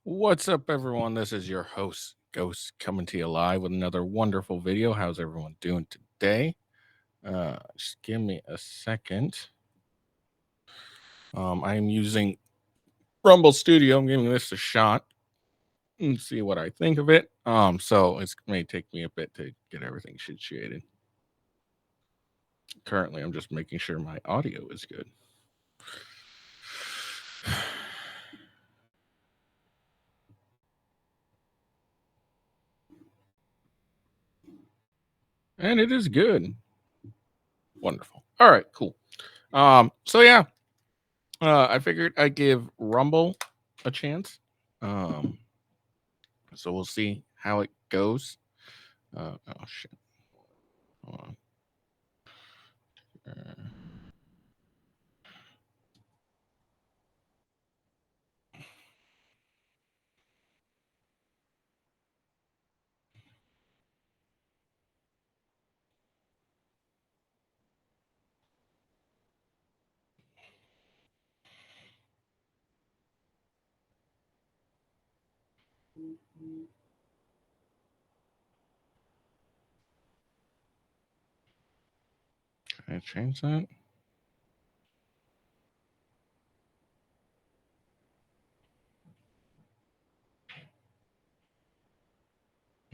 What's up, everyone? This is your host, Ghost, coming to you live with another wonderful video. How's everyone doing today? Just give me a second. I am using Rumble Studio. I'm giving this a shot and see what I think of it. So it may take me a bit to get everything situated. Currently, I'm just making sure my audio is good. And it is good. Wonderful. All right, cool. So yeah, I figured I'd give Rumble a chance. So we'll see how it goes. Oh shit. Hold on. Can I change that?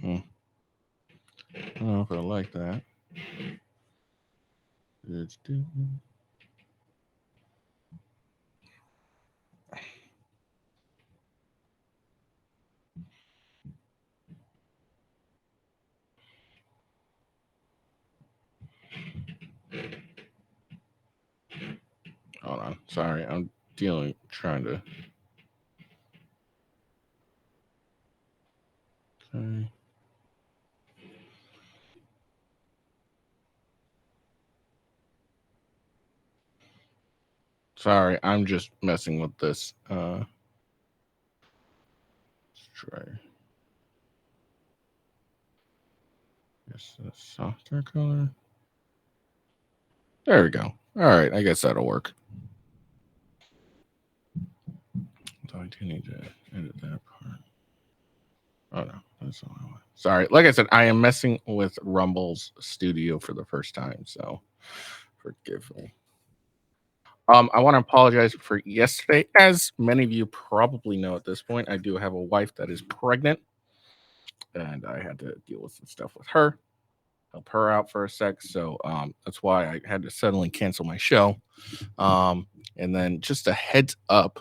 I don't know if I like that. Hold on. Sorry, I'm trying to. Okay. Sorry, I'm just messing with this. Let's try. Yes, a softer color. There we go. All right, I guess that'll work. So I do need to edit that part. Oh no, that's all I want. Sorry, like I said, I am messing with Rumble's studio for the first time, so forgive me. I want to apologize for yesterday. As many of you probably know at this point, I do have a wife that is pregnant, and I had to deal with some stuff with her, help her out for a sec. So that's why I had to suddenly cancel my show. And then just a heads up,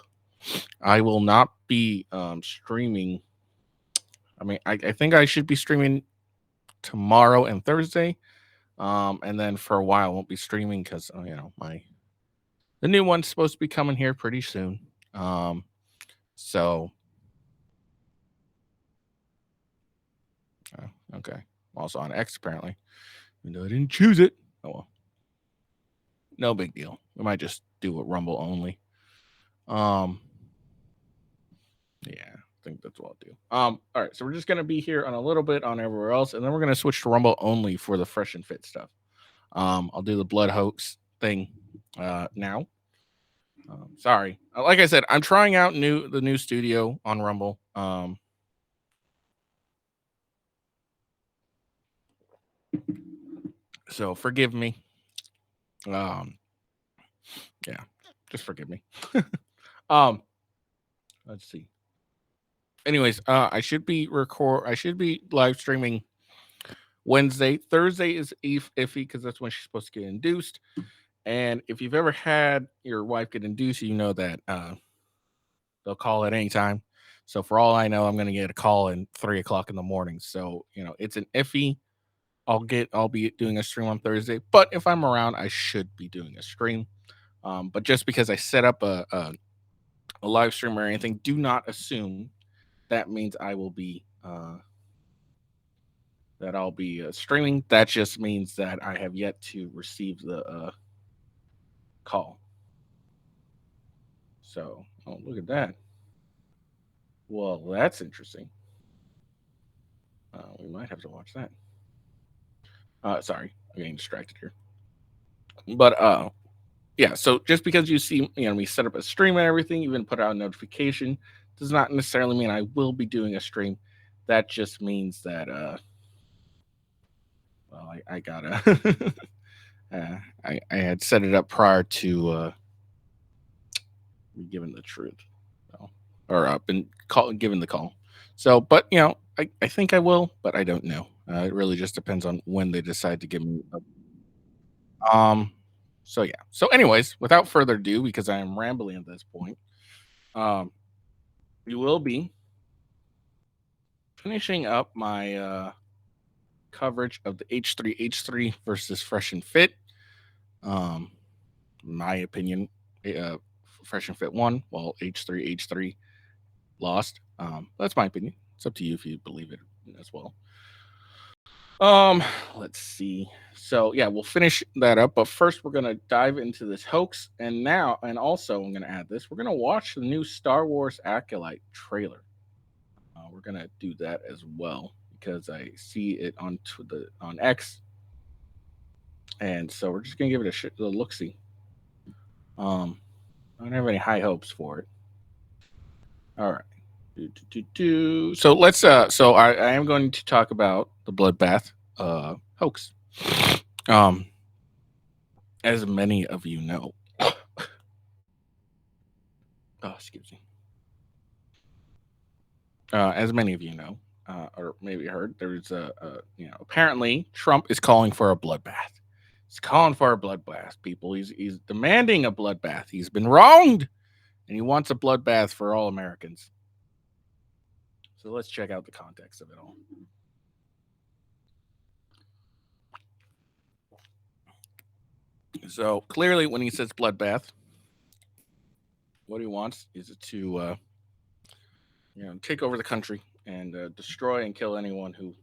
I will not be streaming. I mean, I think I should be streaming tomorrow and Thursday. And then for a while, I won't be streaming because, the new one's supposed to be coming here pretty soon. So, okay. I'm also on X apparently, even though I didn't choose it. Oh well, no big deal. We might just do a Rumble only. Yeah, I think that's what I'll do. All right. So we're just gonna be here on a little bit on everywhere else, and then we're gonna switch to Rumble only for the fresh and fit stuff. I'll do the blood hoax thing now. Sorry. Like I said, I'm trying out the new studio on Rumble. So forgive me. Um, yeah, just forgive me. um, let's see. Anyways, I should be live streaming Wednesday. Thursday is iffy because that's when she's supposed to get induced. And if you've ever had your wife get induced, you know that they'll call at any time. So for all I know, I'm going to get a call at 3 o'clock in the morning. So it's an iffy. I'll be doing a stream on Thursday, but if I'm around, I should be doing a stream. But just because I set up a live stream or anything, do not assume that means I will be that I'll be streaming. That just means that I have yet to receive the call. So, oh, look at that. Well, that's interesting. We might have to watch that. Sorry, I'm getting distracted here. But yeah, so just because you see me set up a stream and everything, even put out a notification, does not necessarily mean I will be doing a stream. That just means that well, I gotta I had set it up prior to be given the truth, so, or been given the call. So, but I think I will, but I don't know. It really just depends on when they decide to give me. Um. So yeah. So, anyways, without further ado, because I am rambling at this point, um, we will be finishing up my coverage of the H3 versus Fresh and Fit. Um, my opinion, Fresh and Fit won, while H3 lost. That's my opinion. It's up to you if you believe it as well. Let's see. So yeah, we'll finish that up, but first we're gonna dive into this hoax, and also I'm gonna add this. We're gonna watch the new Star Wars Acolyte trailer. We're gonna do that as well because I see it on X, and so we're just gonna give it a look see. I don't have any high hopes for it. All right. So let's so I am going to talk about the Bloodbath hoax. As many of you know. Oh, excuse me. As many of you know, or maybe heard, there's apparently Trump is calling for a bloodbath. He's calling for a bloodbath, people. He's demanding a bloodbath. He's been wronged, and he wants a bloodbath for all Americans. So let's check out the context of it all. So clearly, when he says bloodbath, what he wants is to take over the country and destroy and kill anyone who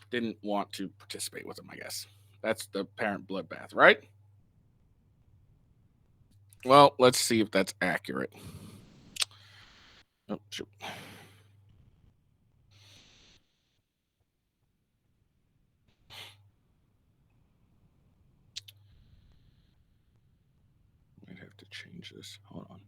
didn't want to participate with him, I guess. That's the apparent bloodbath, right? Well, let's see if that's accurate. Oh, shoot. Might have to change this. Hold on.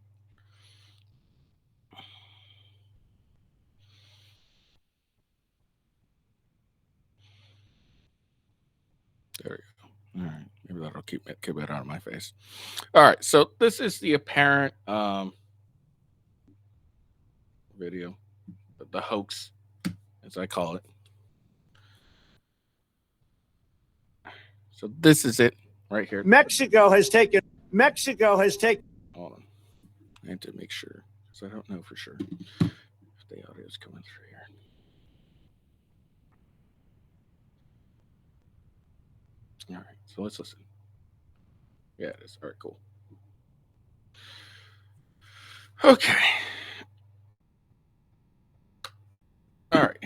There we go. All right. Maybe that'll keep it out of my face. All right. So this is the apparent video, the hoax, as I call it. So this is it right here. Mexico has taken. Hold on. I have to make sure because I don't know for sure if the audio is coming through here. All right, so let's listen. Yeah, it is. All right, cool. Okay. All right.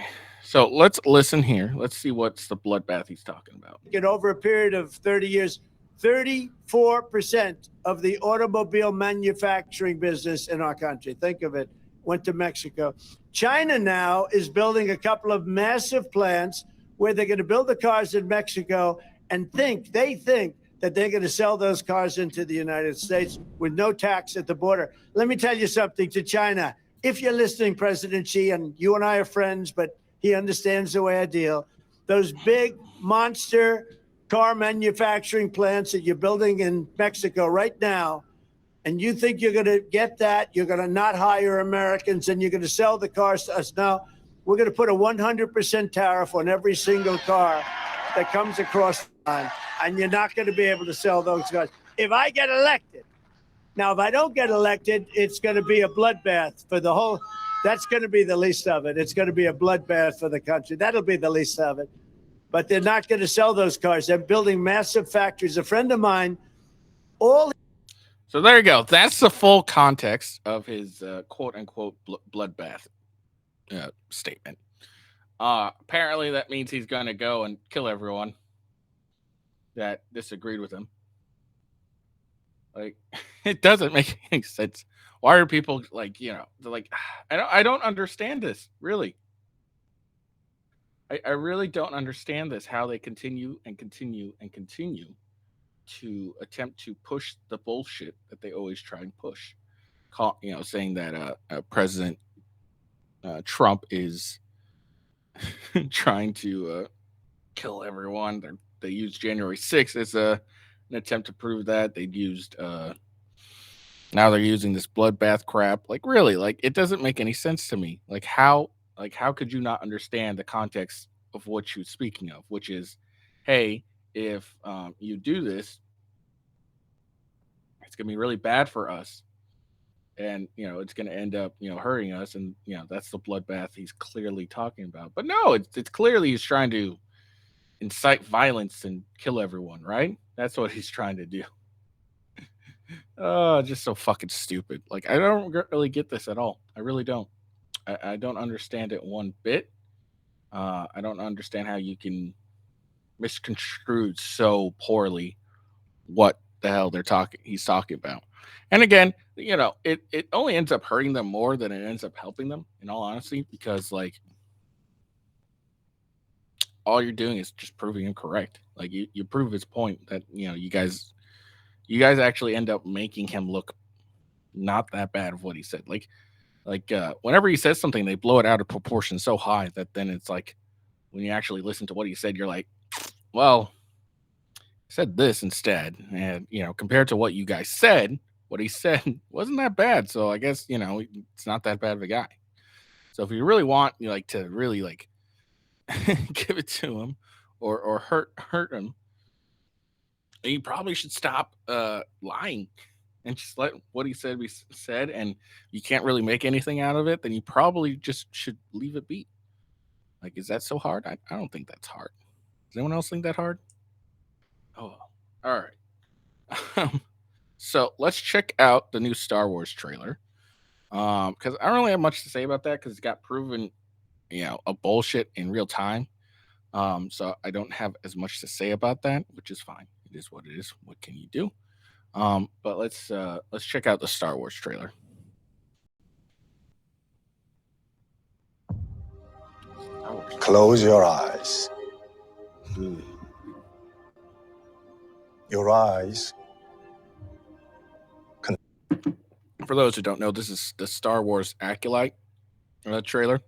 So let's listen here. Let's see what's the bloodbath he's talking about. In over a period of 30 years, 34% of the automobile manufacturing business in our country, think of it, went to Mexico. China now is building a couple of massive plants where they're going to build the cars in Mexico and they think that they're going to sell those cars into the United States with no tax at the border. Let me tell you something to China. If you're listening, President Xi, and you and I are friends, but he understands the way I deal, those big monster car manufacturing plants that you're building in Mexico right now, and you think you're going to get that, you're going to not hire Americans, and you're going to sell the cars to us. Now, we're going to put a 100% tariff on every single car that comes across the line, and you're not going to be able to sell those cars. If I get elected, now, if I don't get elected, it's going to be a bloodbath for the whole. That's going to be the least of it. It's going to be a bloodbath for the country. That'll be the least of it. But they're not going to sell those cars. They're building massive factories. A friend of mine, So there you go. That's the full context of his quote unquote bloodbath statement. Apparently, that means he's going to go and kill everyone that disagreed with him. Like, it doesn't make any sense. Why are people like, they're like, I don't understand this, really. I really don't understand this, how they continue to attempt to push the bullshit that they always try and push. saying that President Trump is trying to kill everyone. They used January 6th as an attempt to prove that. They'd used now they're using this bloodbath crap. Like really, like it doesn't make any sense to me. Like how could you not understand the context of what you're speaking of, which is, hey, if you do this, it's gonna be really bad for us, and it's gonna end up hurting us, and that's the bloodbath he's clearly talking about. But no, it's clearly he's trying to incite violence and kill everyone, right? That's what he's trying to do. Oh, just so fucking stupid. Like I don't really get this at all. I really don't. I don't understand it one bit. I don't understand how you can misconstrue so poorly what the hell he's talking about. And again, it only ends up hurting them more than it ends up helping them, in all honesty, because like all you're doing is just proving him correct. Like you prove his point that you guys actually end up making him look not that bad of what he said. Like whenever he says something, they blow it out of proportion so high that then it's like when you actually listen to what he said, you're like, well, he said this instead, and compared to what you guys said, what he said wasn't that bad. So I guess it's not that bad of a guy. So if you really want like to really like give it to him or hurt him, you probably should stop lying and just let what he said be said. And you can't really make anything out of it, then you probably just should leave it be. Like, is that so hard? I don't think that's hard. Does anyone else think that hard? Oh, all right. So let's check out the new Star Wars trailer. Because I don't really have much to say about that because it got proven, a bullshit in real time. So I don't have as much to say about that, which is fine. It is what it is. What can you do? But let's check out the Star Wars trailer. Close your eyes. Your eyes. For those who don't know, this is the Star Wars Acolyte trailer.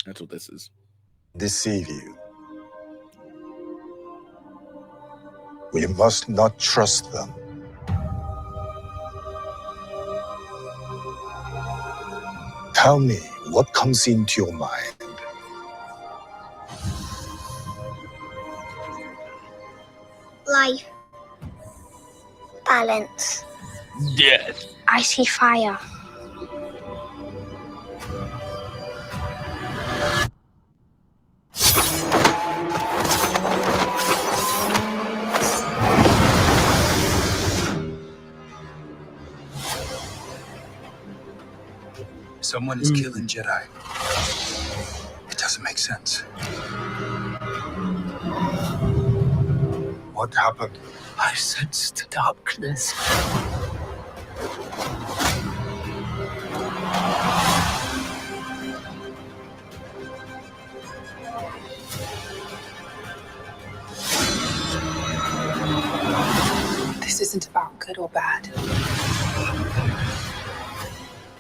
That's what this is. Deceive you. We must not trust them. Tell me what comes into your mind. Life. Balance. Death. I see fire. Someone is killing Jedi. It doesn't make sense. What happened? I sensed darkness. This isn't about good or bad.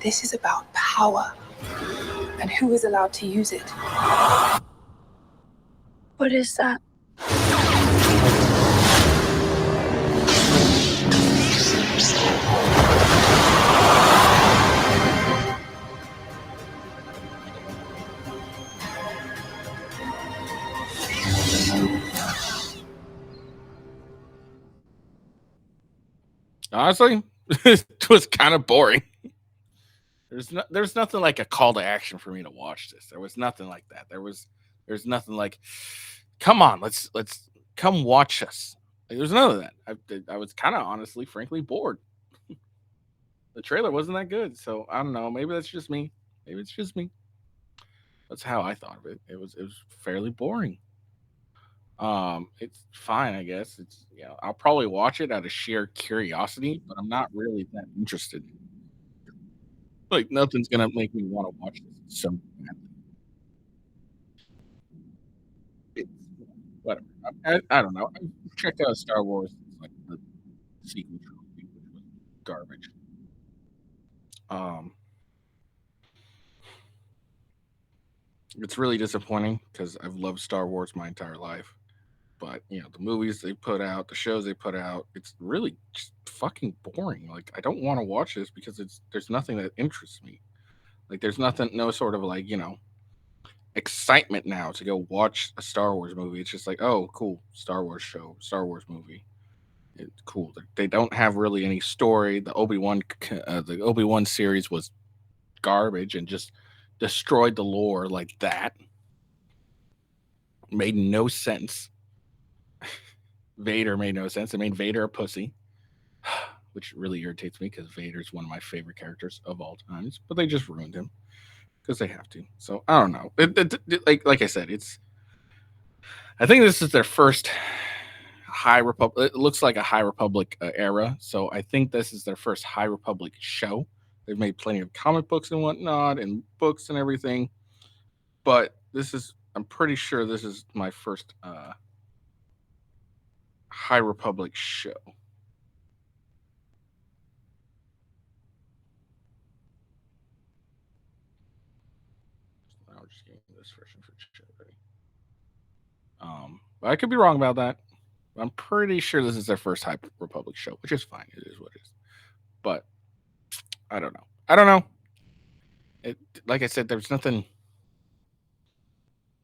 This is about power and who is allowed to use it. What is that? Honestly, it was kind of boring. There's nothing like a call to action for me to watch this. There was nothing like that. There's nothing like, come on, let's come watch us. Like, there's none of that. I was kind of honestly, frankly, bored. The trailer wasn't that good, so I don't know. Maybe that's just me. Maybe it's just me. That's how I thought of it. It was fairly boring. It's fine, I guess. It's I'll probably watch it out of sheer curiosity, but I'm not really that interested. Like nothing's gonna make me want to watch this so badly. It's whatever. I don't know. I checked out Star Wars, like the sequel trilogy, which was garbage. It's really disappointing because I've loved Star Wars my entire life. But the movies they put out, the shows they put out, it's really just fucking boring. Like I don't want to watch this because there's nothing that interests me. Like there's nothing, no sort of like excitement now to go watch a Star Wars movie. It's just like, oh, cool, Star Wars show, Star Wars movie. It's cool. They don't have really any story. The Obi-Wan series was garbage and just destroyed the lore like that. Made no sense. Vader made no sense. It made Vader a pussy, which really irritates me because Vader's one of my favorite characters of all times. But they just ruined him because they have to. So I don't know. Like I said, I think this is their first High Republic. It looks like a High Republic era. So I think this is their first High Republic show. They've made plenty of comic books and whatnot, and books and everything. But I'm pretty sure this is my first High Republic show. Now we're just getting this version for show ready. But I could be wrong about that. I'm pretty sure this is their first High Republic show, which is fine. It is what it is. But I don't know. Like I said, there's nothing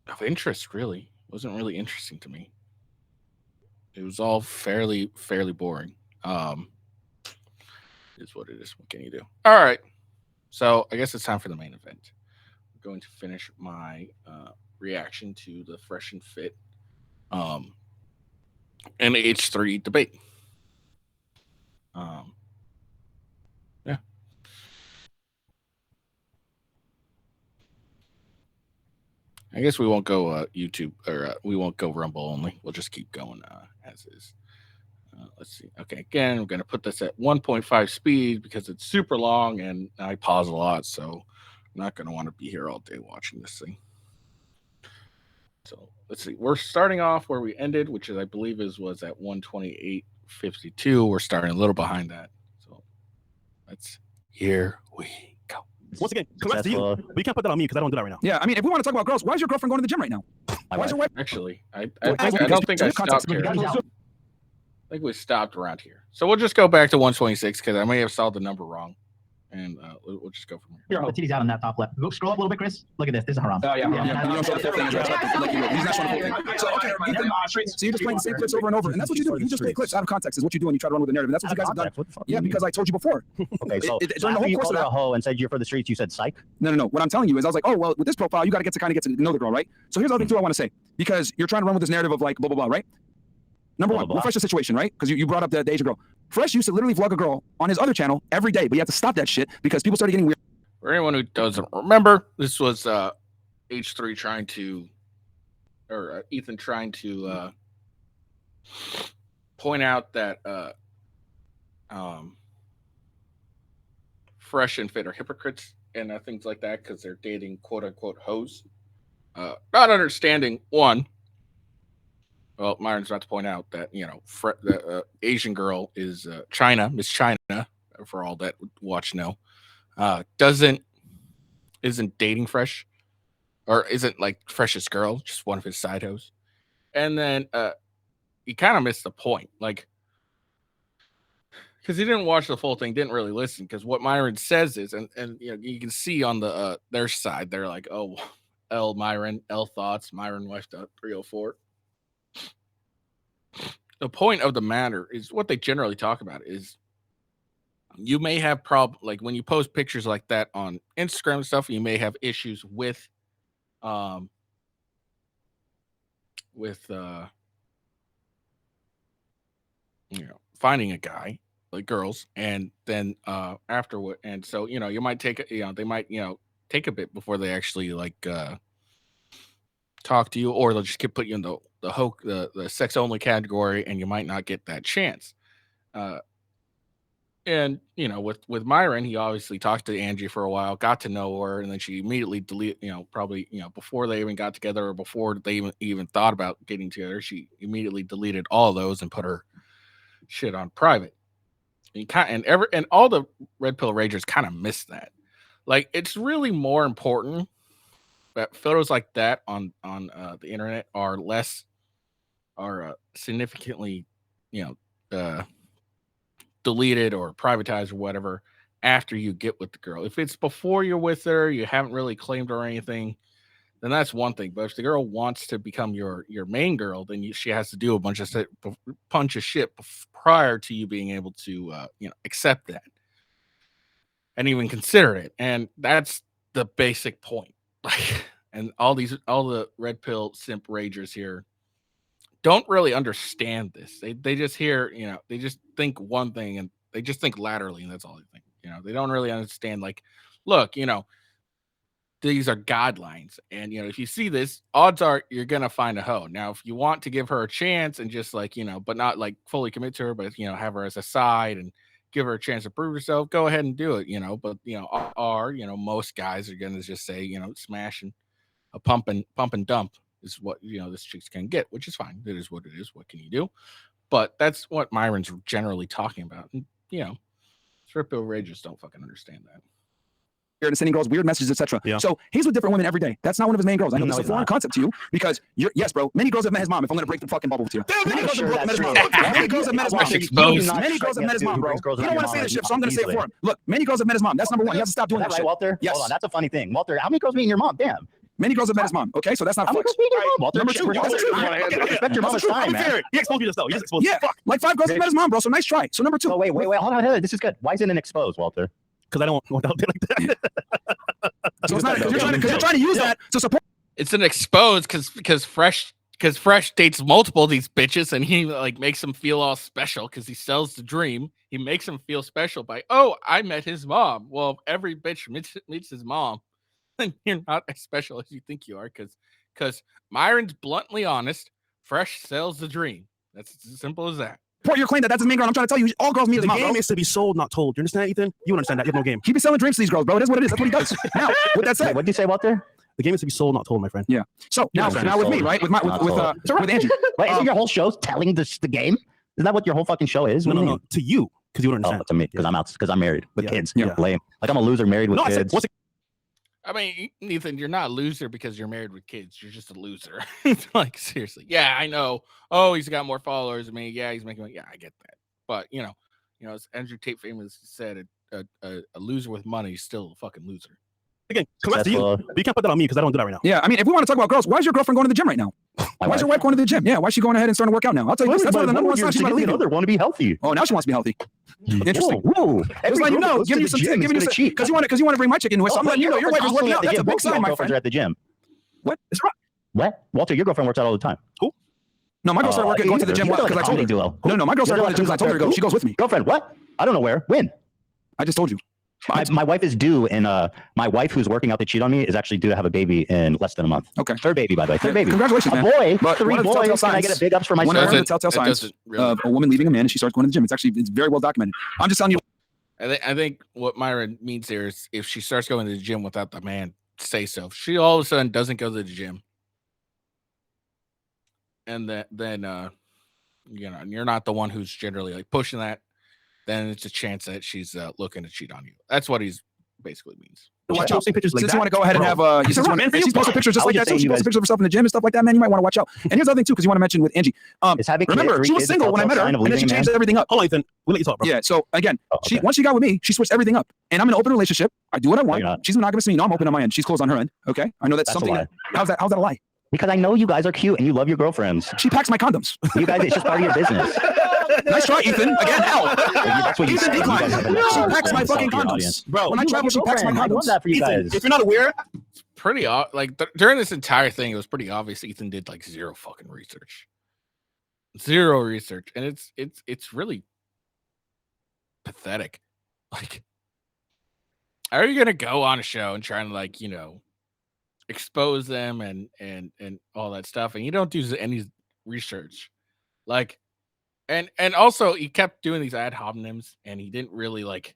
of interest really. It wasn't really interesting to me. It was all fairly boring. Is what it is. What can you do? All right. So I guess it's time for the main event. I'm going to finish my reaction to the Fresh and Fit and H3 debate. Yeah. I guess we won't go YouTube or we won't go Rumble only. We'll just keep going as is. Let's see. Okay, again, I'm going to put this at 1.5 speed because it's super long and I pause a lot, so I'm not going to want to be here all day watching this thing. So let's see. We're starting off where we ended, which is I believe was at 128.52. We're starting a little behind that. So here we go. Once again, congrats to you. But you can't put that on me because I don't do that right now. Yeah, I mean, if we want to talk about girls, why is your girlfriend going to the gym right now? Why is your wife? Actually, I don't think I stopped here. I think we stopped around here. So we'll just go back to 126 because I may have saw the number wrong. And we'll just go from here. Here, the titty's out on that top left. Go scroll up a little bit, Chris. Look at this. This is haram. Oh, yeah. So you're just playing the same clips over and over. And that's what you do. You just play clips out of context is what you do when you try to run with the narrative. And that's what you guys have done. Yeah, because I told you before. Okay, so during the whole course of that, a hoe and said you're for the streets, you said psych? No. What I'm telling you is I was like, oh, well, with this profile, you got to get to know the girl, right? So here's the other thing, too, I want to say. Because you're trying to run with this narrative of like, blah, blah, blah, right? Number one, refresh the situation, right? Because you brought up the Asian girl. Fresh used to literally vlog a girl on his other channel every day, but you have to stop that shit because people started getting weird. For anyone who doesn't remember, this was H3 trying to, or Ethan trying to point out that Fresh and Fit are hypocrites and things like that because they're dating quote unquote hoes. Not understanding one. Well, Myron's about to point out that the Asian girl is China, Miss China, for all that watch know, isn't dating Fresh, or isn't like Fresh's girl, just one of his side hoes. And then he kind of missed the point, like because he didn't watch the full thing, didn't really listen. Because what Myron says is, and you can see on the their side, they're like, oh, L Myron, L thoughts, Myron left out 304. The point of the matter is what they generally talk about is you may have like when you post pictures like that on Instagram and stuff, you may have issues with finding a guy like girls, and then afterward, and so you might take they might take a bit before they actually like talk to you, or they'll just put you in the sex only category, and you might not get that chance. And with Myron, he obviously talked to Angie for a while, got to know her, and then she immediately deleted. Probably before they even got together, or before they even thought about getting together, she immediately deleted all of those and put her shit on private. And all the red pill ragers kind of miss that. Like, it's really more important that photos like that on the internet are significantly, deleted or privatized or whatever after you get with the girl. If it's before you're with her, you haven't really claimed her or anything, then that's one thing. But if the girl wants to become your main girl, then she has to do a bunch of shit prior to you being able to accept that and even consider it. And that's the basic point. Like, and all the red pill simp ragers here don't really understand this. They just hear, they just think one thing, and they just think laterally, and that's all they think. They don't really understand, like, look, these are guidelines, and if you see this, odds are you're gonna find a hoe. Now, if you want to give her a chance and just like, but not like fully commit to her, but have her as a side and give her a chance to prove herself, go ahead and do it. But most guys are gonna just say, smashing a pump and dump is what this chick's can get, which is fine. It is what it is. What can you do? But that's what Myron's generally talking about. And strip pill ragers don't fucking understand that. And sending girls weird messages, etc. Yeah. So he's with different women every day. That's not one of his main girls. I know No, this is a foreign concept to you because yes, bro. Many girls have met his mom. If I'm gonna break the fucking bubble with you, many girls have met his mom. Many girls have met his mom. Many girls have met his mom, bro. You don't want to say this shit, so I'm gonna say it for him. Look, many girls have met his mom. That's number one. You have to stop doing that right, shit. Walter? Yes. Hold on, that's a funny thing. Walter, how many girls meeting your mom? Damn. Many girls have met his mom. Okay, so that's not How many flex. girls meeting your mom, Walter? Number two. Respect your mama's time, man. He exposed you just though. You just exposed. Yeah, like 5 girls have met his mom, bro. So nice try. So number 2. Oh, wait. Hold on. This is good. Why is it an exposed, Walter? Because I don't want out there like that. So it's not because you're trying to use that to support. It's an exposed because Fresh dates multiple of these bitches, and he like makes them feel all special because he sells the dream. He makes them feel special by, oh, I met his mom. Well, if every bitch meets his mom, then you're not as special as you think you are, because Myron's bluntly honest. Fresh sells the dream. That's as simple as that. Support your claim that that's his main girl. I'm trying to tell you, all girls meet his The mom, game bro. is to be sold, not told. You understand, Ethan? You understand that? You have no game. He be selling dreams to these girls, bro. It is what it is. That's what he does. Now, with that said, What did you say, Walter? The game is to be sold, not told, my friend. yeah. So now with me, right? With Angie. Wait, isn't your whole show telling the game? Isn't that what your whole fucking show is? What do you mean? To you, because you don't Oh, understand. to me, because I'm married with kids. Yeah. Lame. Like I'm a loser married with No, I said, kids. what's it? I mean, Ethan, you're not a loser because you're married with kids. You're just a loser. Like, seriously. Yeah, I know. Oh, he's got more followers than me. Yeah, he's making. Yeah, I get that. But as Andrew Tate famously said, a loser with money is still a fucking loser. Again, congrats to you. But you can't put that on me because I don't do that right now. Yeah, I mean, if we want to talk about girls, why is your girlfriend going to the gym right now? Why is your wife going to the gym? Yeah, why is she going ahead and starting to work out now? I'll tell you this. That's one of the number one signs she's about to leave. Other want to be healthy. Oh, now she wants to be healthy. Interesting. Whoa. Just letting you know, giving you some tips, giving you some because you want to bring my chicken with. So I'm letting you know your wife is working out. That's a big sign, my friend. Are at the gym. What? It's right. What? Walter, your girlfriend works out all the time. Who? No, my girl started going to the gym because I told her. No, my girl started going to the gym because I told her to go. She goes with me. Girlfriend, what? I don't know where. When? I just told you. My wife is due, and my wife who's working out to cheat on me is actually due to have a baby in less than a month. Okay. Third baby, by the way. Third baby. Congratulations, man. A boy. But 3 boys. Can I get a big ups for my son? One of the telltale signs really of a woman leaving a man and she starts going to the gym. It's very well documented. I'm just telling you. I think what Myra means there is if she starts going to the gym without the man say so. If she all of a sudden doesn't go to the gym, and then you're not the one who's generally like pushing that, then it's a chance that she's looking to cheat on you. That's what he's basically means. Watch out. Pictures like Since that. you want to go ahead and have she's posting pictures just like that. So she posts pictures of herself in the gym and stuff like that, man. You might want to watch out. And here's the other thing too, because you want to mention with Angie. Remember, she was single when I met her, and then she changed everything up. Hold on, Ethan. We'll let you talk, bro. Yeah. So again, once she got with me, she switched everything up. And I'm in an open relationship. I do what I want. She's monogamous to me. No, I'm open on my end. She's closed on her end. Okay. I know that's something. How's that a lie? Because I know you guys are cute and you love your girlfriends. She packs my condoms. You guys, it's just part of your business. Nice try, Ethan. Again, L. That's what you Ethan declined. She packs my fucking condoms. Bro, when I travel, she packs my I love condoms. that for you Ethan, guys. if you're not aware, It's pretty like during this entire thing, it was pretty obvious Ethan did like zero fucking research. Zero research. And it's really pathetic. Like, are you gonna go on a show and try and like, expose them and all that stuff, and you don't do any research? Like, and also he kept doing these ad hominems and he didn't really like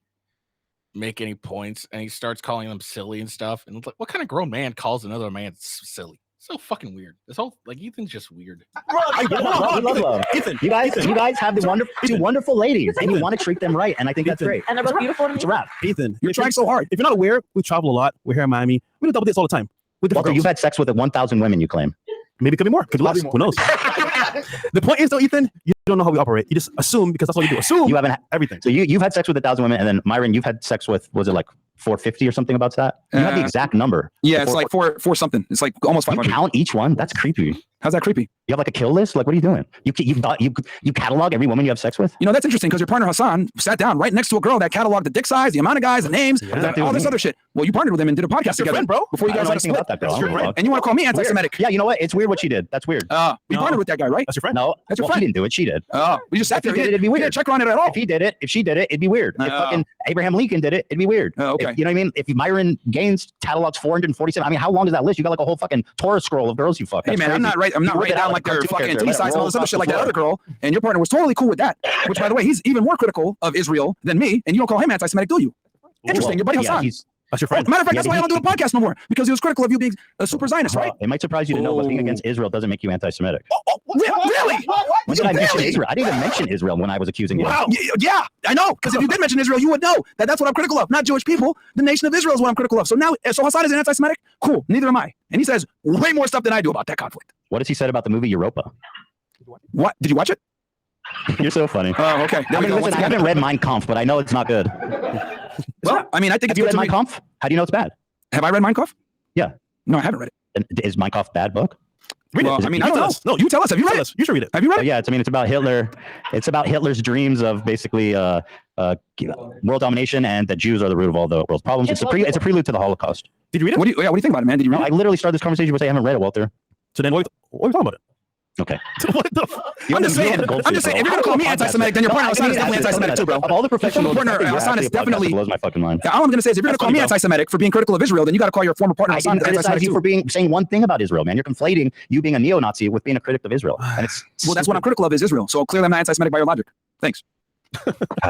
make any points, and he starts calling them silly and stuff, and it's like, what kind of grown man calls another man silly? So fucking weird. This whole Ethan's just weird. We love love. Ethan, You guys have two wonderful ladies, and you want to treat them right, and I think that's great. And they're both beautiful to me. It's a wrap. Ethan, You're trying so hard. If you're not aware, we travel a lot. We're here in Miami. We do double dates all the time. With different Walter, girls. you've had sex with 1,000 women, you claim. Maybe it could be more. Could be less. Who knows? The point is, though, Ethan, you don't know how we operate. You just assume because that's all you do. Assume. You haven't everything. So you've had sex with 1,000 women, and then Myron, you've had sex with, was it like 450 or something about that? You have the exact number. Yeah, it's like four something. It's like almost 500. You count each one? That's creepy. How's that creepy? You have like a kill list? Like, what are you doing? You catalog every woman you have sex with? You know, that's interesting because your partner Hassan sat down right next to a girl that cataloged the dick size, the amount of guys, the names, all this other shit. Well, you partnered with him and did a podcast together, friend, bro. Before you guys had a split. That girl. And you want to call me anti-Semitic? Yeah, you know what? It's weird what she did. That's weird. We partnered with that guy, right? That's your friend. No, that's your friend. She didn't do it. She did. We just sat there. If he did it, it'd be weird. We didn't check her on it at all. If she did it, it'd be weird. If fucking Abraham Lincoln did it, it'd be weird. Okay. You know what I mean? If Myron Gaines catalogs 447, I mean, how long is that list? You got like a whole fucking Torah scroll of girls you fuck. Hey man, I'm not writing down like their fucking T size and all this other shit like that other girl. And your partner was totally cool with that. Which, by the way, he's even more critical of Israel than me. And you don't call him anti-Semitic, do you? Interesting. Your buddy Hassan. That's your friend. Matter of fact, that's why I don't do a podcast no more, because he was critical of you being a super Zionist, right? It might surprise you to know, but being against Israel doesn't make you anti-Semitic. Really? When did I mention Israel? I didn't even mention Israel when I was accusing you. Wow. Yeah, I know. Because if you did mention Israel, you would know that that's what I'm critical of. Not Jewish people. The nation of Israel is what I'm critical of. So Hassan is an anti-Semitic? Cool. Neither am I. And he says way more stuff than I do about that conflict. What has he said about the movie Europa? What? Did you watch it? You're so funny. Oh, okay. I mean, listen, I haven't read Mein Kampf, but I know it's not good. Well, I mean, I think have you read Mein Kampf? How do you know it's bad? Have I read Mein Kampf? Yeah. No, I haven't read it. Is Mein Kampf a bad book? Read it. I mean, I don't know. No, you tell us. Have you read it? You should read it. Have you read it? Yeah, it's about Hitler. It's about Hitler's dreams of basically world domination, and that Jews are the root of all the world's problems. It's a prelude to the Holocaust. Did you read it? What do you think about it, man? Did you read it? I literally started this conversation by saying I haven't read it, Walter. So then what are we talking about it? Okay. What the I'm just saying, if you're going to call me anti-Semitic, then your partner Hassan is definitely anti-Semitic too, bro. Of all the professionals, your partner Hassan is definitely blows my fucking mind. All I'm going to say is if you're going to call me anti-Semitic for being critical of Israel, then you got to call your former partner I Hassan didn't criticize anti-Semitic you for saying one thing about Israel, man. You're conflating you being a neo-Nazi with being a critic of Israel. And it's well, that's what I'm critical of is Israel. So clearly I'm not anti-Semitic by your logic. Thanks.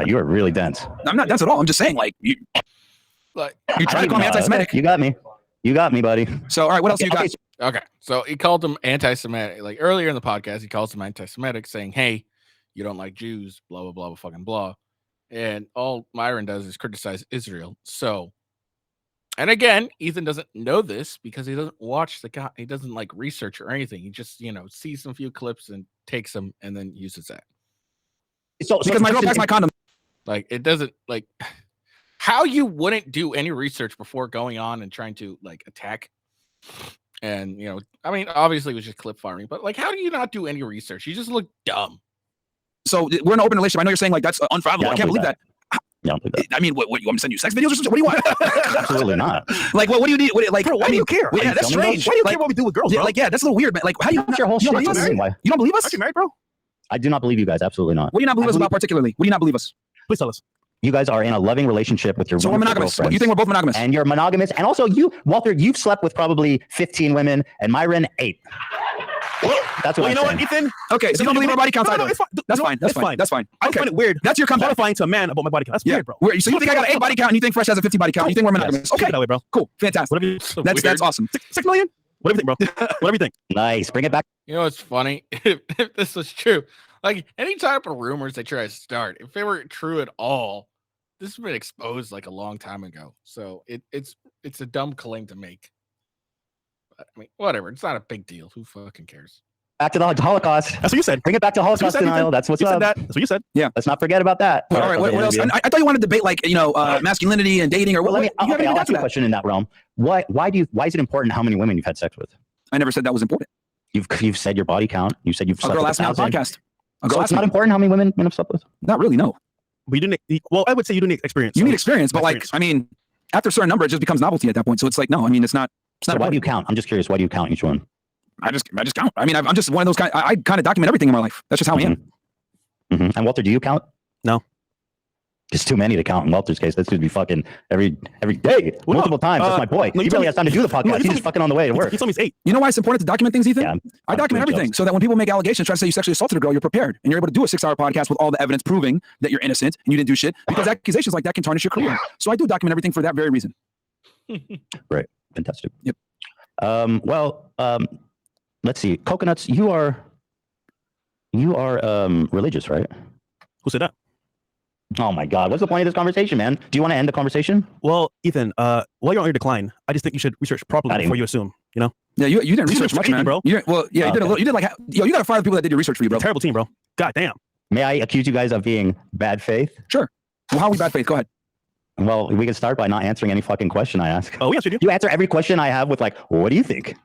You are really dense. I'm not dense at all. I'm just saying, you try to call me anti-Semitic. You got me. You got me, buddy. So, all right, what else you got? Okay, so he called him anti-Semitic. Like earlier in the podcast, he calls him anti-Semitic, saying, "Hey, you don't like Jews, blah blah blah, fucking blah." And all Myron does is criticize Israel. So, and again, Ethan doesn't know this because he doesn't watch the guy. He doesn't like research or anything. He just sees some few clips and takes them and then uses that. So because my girl packs my condom. Like it doesn't like how you wouldn't do any research before going on and trying to like attack. And I mean, obviously it was just clip farming, but like, how do you not do any research? You just look dumb. So we're in an open relationship. I know you're saying like that's unfathomable. Yeah, I can't believe that. Yeah, I don't believe that. I mean, what you want me to send you sex videos or something? What do you want? Absolutely not. Like, what do you need? Like, bro, why do you care? Yeah, that's strange. Why do you care what we do with girls? Yeah, Bro? like, yeah, that's a little weird, man. Like, how do you? That's your whole shit. You don't believe us? Aren't you married, bro? I do not believe you guys. Absolutely not. What do you not believe us about particularly? What do you not believe us? Please tell us. You guys are in a loving relationship with your. So we're monogamous. You think we're both monogamous? And you're monogamous, and also you, Walter, you've slept with probably 15 women, and Myron 8. That's what you know saying. what, Ethan? Okay, so you don't believe our body counts either. It's fine. That's fine. That's it's fine. That's fine. I find it weird. That's your comeback. Qualifying to a man about my body count. That's weird, bro. So you think I got an 8 body count, and you think Fresh has a 15 body count? You think we're monogamous? Okay, Okay, that way, bro. cool, fantastic. That's awesome. 6 million? Whatever you think, bro. Whatever you think. Nice. Bring it back. You know what's funny? If this was true, like any type of rumors they try to start, if they were true at all, this has been exposed like a long time ago. So it's a dumb claim to make. But, I mean, whatever. It's not a big deal. Who fucking cares? Back to the Holocaust. That's what you said. Bring it back to Holocaust denial. That's what's up. That's what you said. Yeah. Let's not forget about that. All right. What else? I thought you wanted to debate like masculinity and dating or what? I'll ask you a question in that realm. Why is it important how many women you've had sex with? I never said that was important. You've said your body count. You said you've slept A girl with asked me on the 1,000. podcast. So it's not important how many women have slept with? Not really, no. But you didn't. Well, I would say you didn't experience. You need experience, but like, I mean, after a certain number, it just becomes novelty at that point. So it's like, no, I mean, it's not. So why do you count? I'm just curious. Why do you count each one? I just count. I mean, I'm just one of those guys. I kind of document everything in my life. That's just how I am. Mm-hmm. And Walter, do you count? No. It's too many to count in Walter's case. That's going to be fucking every day, multiple times. That's my boy. No, he really has time to do the podcast. He's just fucking on the way to work. He told me it's 8. You know why it's important to document things, Ethan? Yeah, I document everything so that when people make allegations, try to say you sexually assaulted a girl, you're prepared and you're able to do a 6-hour podcast with all the evidence proving that you're innocent and you didn't do shit, because accusations like that can tarnish your career. So I do document everything for that very reason. Right. Fantastic. Yep. Well, let's see. Coconuts, you are religious, right? Who said that? Oh my God. What's the point of this conversation, man? Do you want to end the conversation? Well, Ethan, while you're on your decline, I just think you should research properly before you assume, you know? Yeah, you didn't research much, man. Bro. You did a little. You did like, yo, you got to fire the people that did your research for you, bro. Terrible team, bro. God damn. May I accuse you guys of being bad faith? Sure. Well, how are we bad faith? Go ahead. Well, we can start by not answering any fucking question I ask. Oh, yes, we do. You answer every question I have with like, what do you think?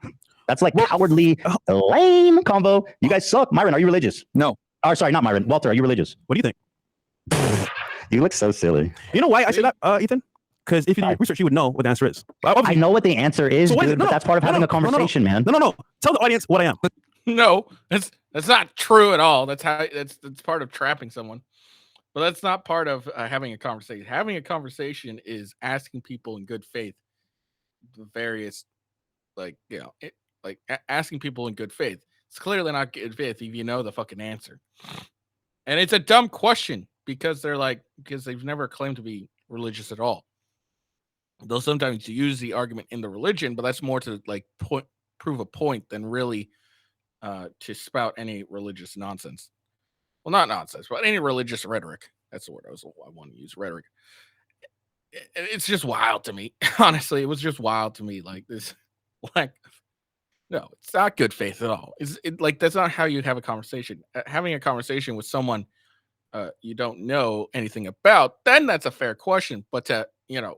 That's like cowardly, lame combo. You guys suck. Myron, are you religious? No. Oh, sorry, not Myron. Walter, are you religious? What do you think? You look so silly. You know why I say that, Ethan? Because if you do research, you would know what the answer is. I know what the answer is, dude, but that's part of having a conversation, man. No. Tell the audience what I am. No, that's not true at all. That's part of trapping someone. But that's not part of having a conversation. Having a conversation is asking people in good faith the various, asking people in good faith. It's clearly not good faith if you know the fucking answer. And it's a dumb question because they've never claimed to be religious at all. They'll sometimes use the argument in the religion, but that's more to prove a point than really to spout any religious nonsense. Well, not nonsense, but any religious rhetoric. That's the word I want to use, rhetoric. It's just wild to me. Honestly, it was just wild to me. Like this, no, it's not good faith at all. That's not how you'd have a conversation. Having a conversation with someone you don't know anything about, then that's a fair question. But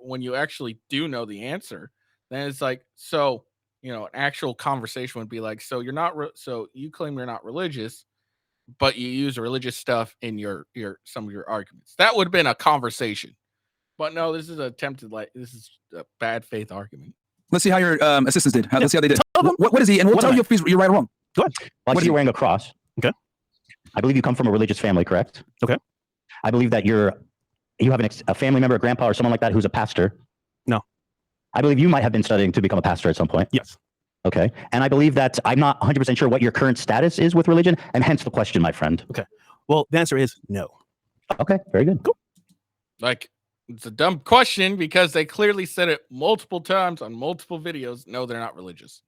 when you actually do know the answer, then it's like, so, an actual conversation would be like, so you're not, so you claim you're not religious, but you use religious stuff in your some of your arguments. That would have been a conversation. But no, this is this is a bad faith argument. Let's see how your assistants did. Let's see how they did. What is he? And we'll tell you if you're right or wrong. Go ahead. Well, I see you're wearing a cross. Okay. I believe you come from a religious family, correct? Okay. I believe that you have a family member, a grandpa, or someone like that who's a pastor. No. I believe you might have been studying to become a pastor at some point. Yes. Okay. And I believe that I'm not 100% sure what your current status is with religion, and hence the question, my friend. Okay. Well, the answer is no. Okay. Very good. Cool. It's a dumb question because they clearly said it multiple times on multiple videos. No, they're not religious.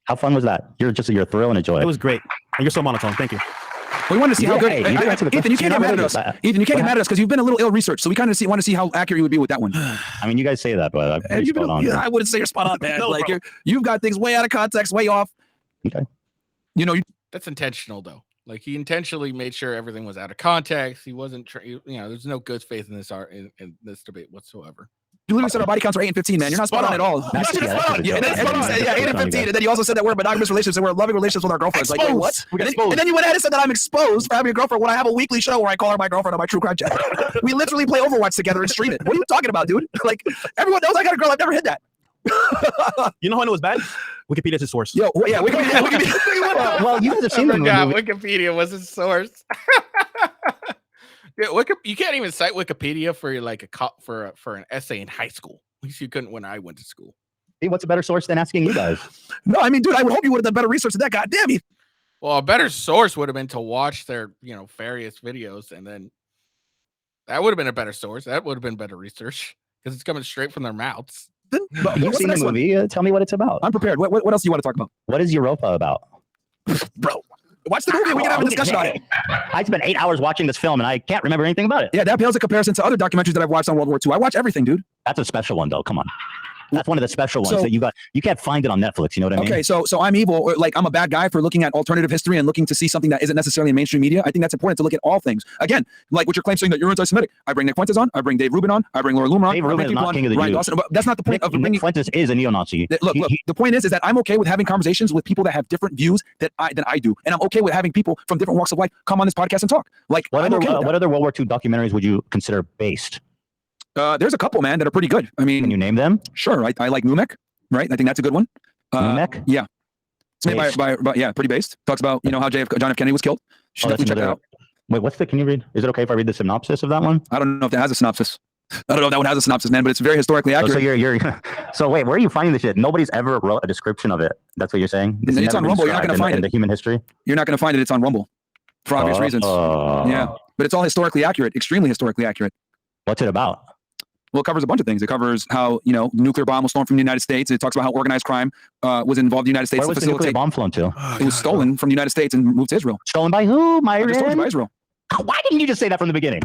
How fun was that? You're a thrill and a joy. It was great. And you're so monotone. Thank you. We want to see how good. Ethan, you can't get mad at us. Ethan, you can't get mad at us because you've been a little ill-researched. So we kind of want to see how accurate you would be with that one. I mean, you guys say that, but I'm spot on. I wouldn't say you're spot on, man. No, you've got things way out of context, way off. Okay. That's intentional, though. Like he intentionally made sure everything was out of context. He wasn't, there's no good faith in this in this debate whatsoever. You literally said our body counts are 8 and 15, man. You're not spot on at all. That's and then you said 8 and 15, and then you also said that we're in monogamous relationships and we're in loving relationships with our girlfriends. Exposed. Like, wait, what? And then you went ahead and said that I'm exposed for having a girlfriend when I have a weekly show where I call her my girlfriend on my True Crime Chat. We literally play Overwatch together and stream it. What are you talking about, dude? Like, everyone knows I got a girl. I've never hit that. You know how I know it's bad? Wikipedia's his source. Yo, yeah, Wikipedia. Well, you guys have seen the movie. Wikipedia was his source. You can't even cite Wikipedia for for an essay in high school. At least you couldn't when I went to school. Hey, what's a better source than asking you guys? No, I mean, dude, I would hope you would have done better research than that. God damn it. Well, a better source would have been to watch their, various videos, and then that would have been a better source. That would have been better research because it's coming straight from their mouths. You've seen the movie. Tell me what it's about. I'm prepared. What else do you want to talk about? What is Europa about? Bro, watch the movie. We can have a discussion on it. I spent 8 hours watching this film, and I can't remember anything about it. Yeah, that pales in comparison to other documentaries that I've watched on World War II. I watch everything, dude. That's a special one, though. Come on. That's one of the special ones that you got. You can't find it on Netflix. You know what I mean? Okay, so I'm evil. Or like I'm a bad guy for looking at alternative history and looking to see something that isn't necessarily in mainstream media. I think that's important to look at all things. Again, like what your claim saying that you're anti-Semitic. I bring Nick Fuentes on. I bring Dave Rubin on. I bring Laura Loomer on. Dave Rubin is not king of the Ryan Jews. Dawson. But that's not the point of bringing. Nick Fuentes is a neo-Nazi. Look. The point is that I'm okay with having conversations with people that have different views than I do, and I'm okay with having people from different walks of life come on this podcast and talk. Like, what other World War II documentaries would you consider based? There's a couple, man, that are pretty good. I mean, can you name them? Sure. I like Numek, right? I think that's a good one. Numek? Yeah. It's made by pretty based. Talks about, how John F. Kennedy was killed. You should definitely check it out. Wait, can you read? Is it okay if I read the synopsis of that one? I don't know if that has a synopsis. I don't know if that one has a synopsis, man, but it's very historically accurate. So wait, where are you finding this shit? Nobody's ever wrote a description of it. That's what you're saying? It's on Rumble. You're not going to find it. In the human history? You're not going to find it. It's on Rumble. For obvious reasons. Yeah. But it's all historically accurate. Extremely historically accurate. What's it about? Well, it covers a bunch of things. It covers how, you know, the nuclear bomb was stolen from the United States. It talks about how organized crime was involved in the United States. Where was the nuclear bomb flown to? It was stolen from the United States and moved to Israel. Stolen by who? Myron? I just told you by Israel. Why didn't you just say that from the beginning?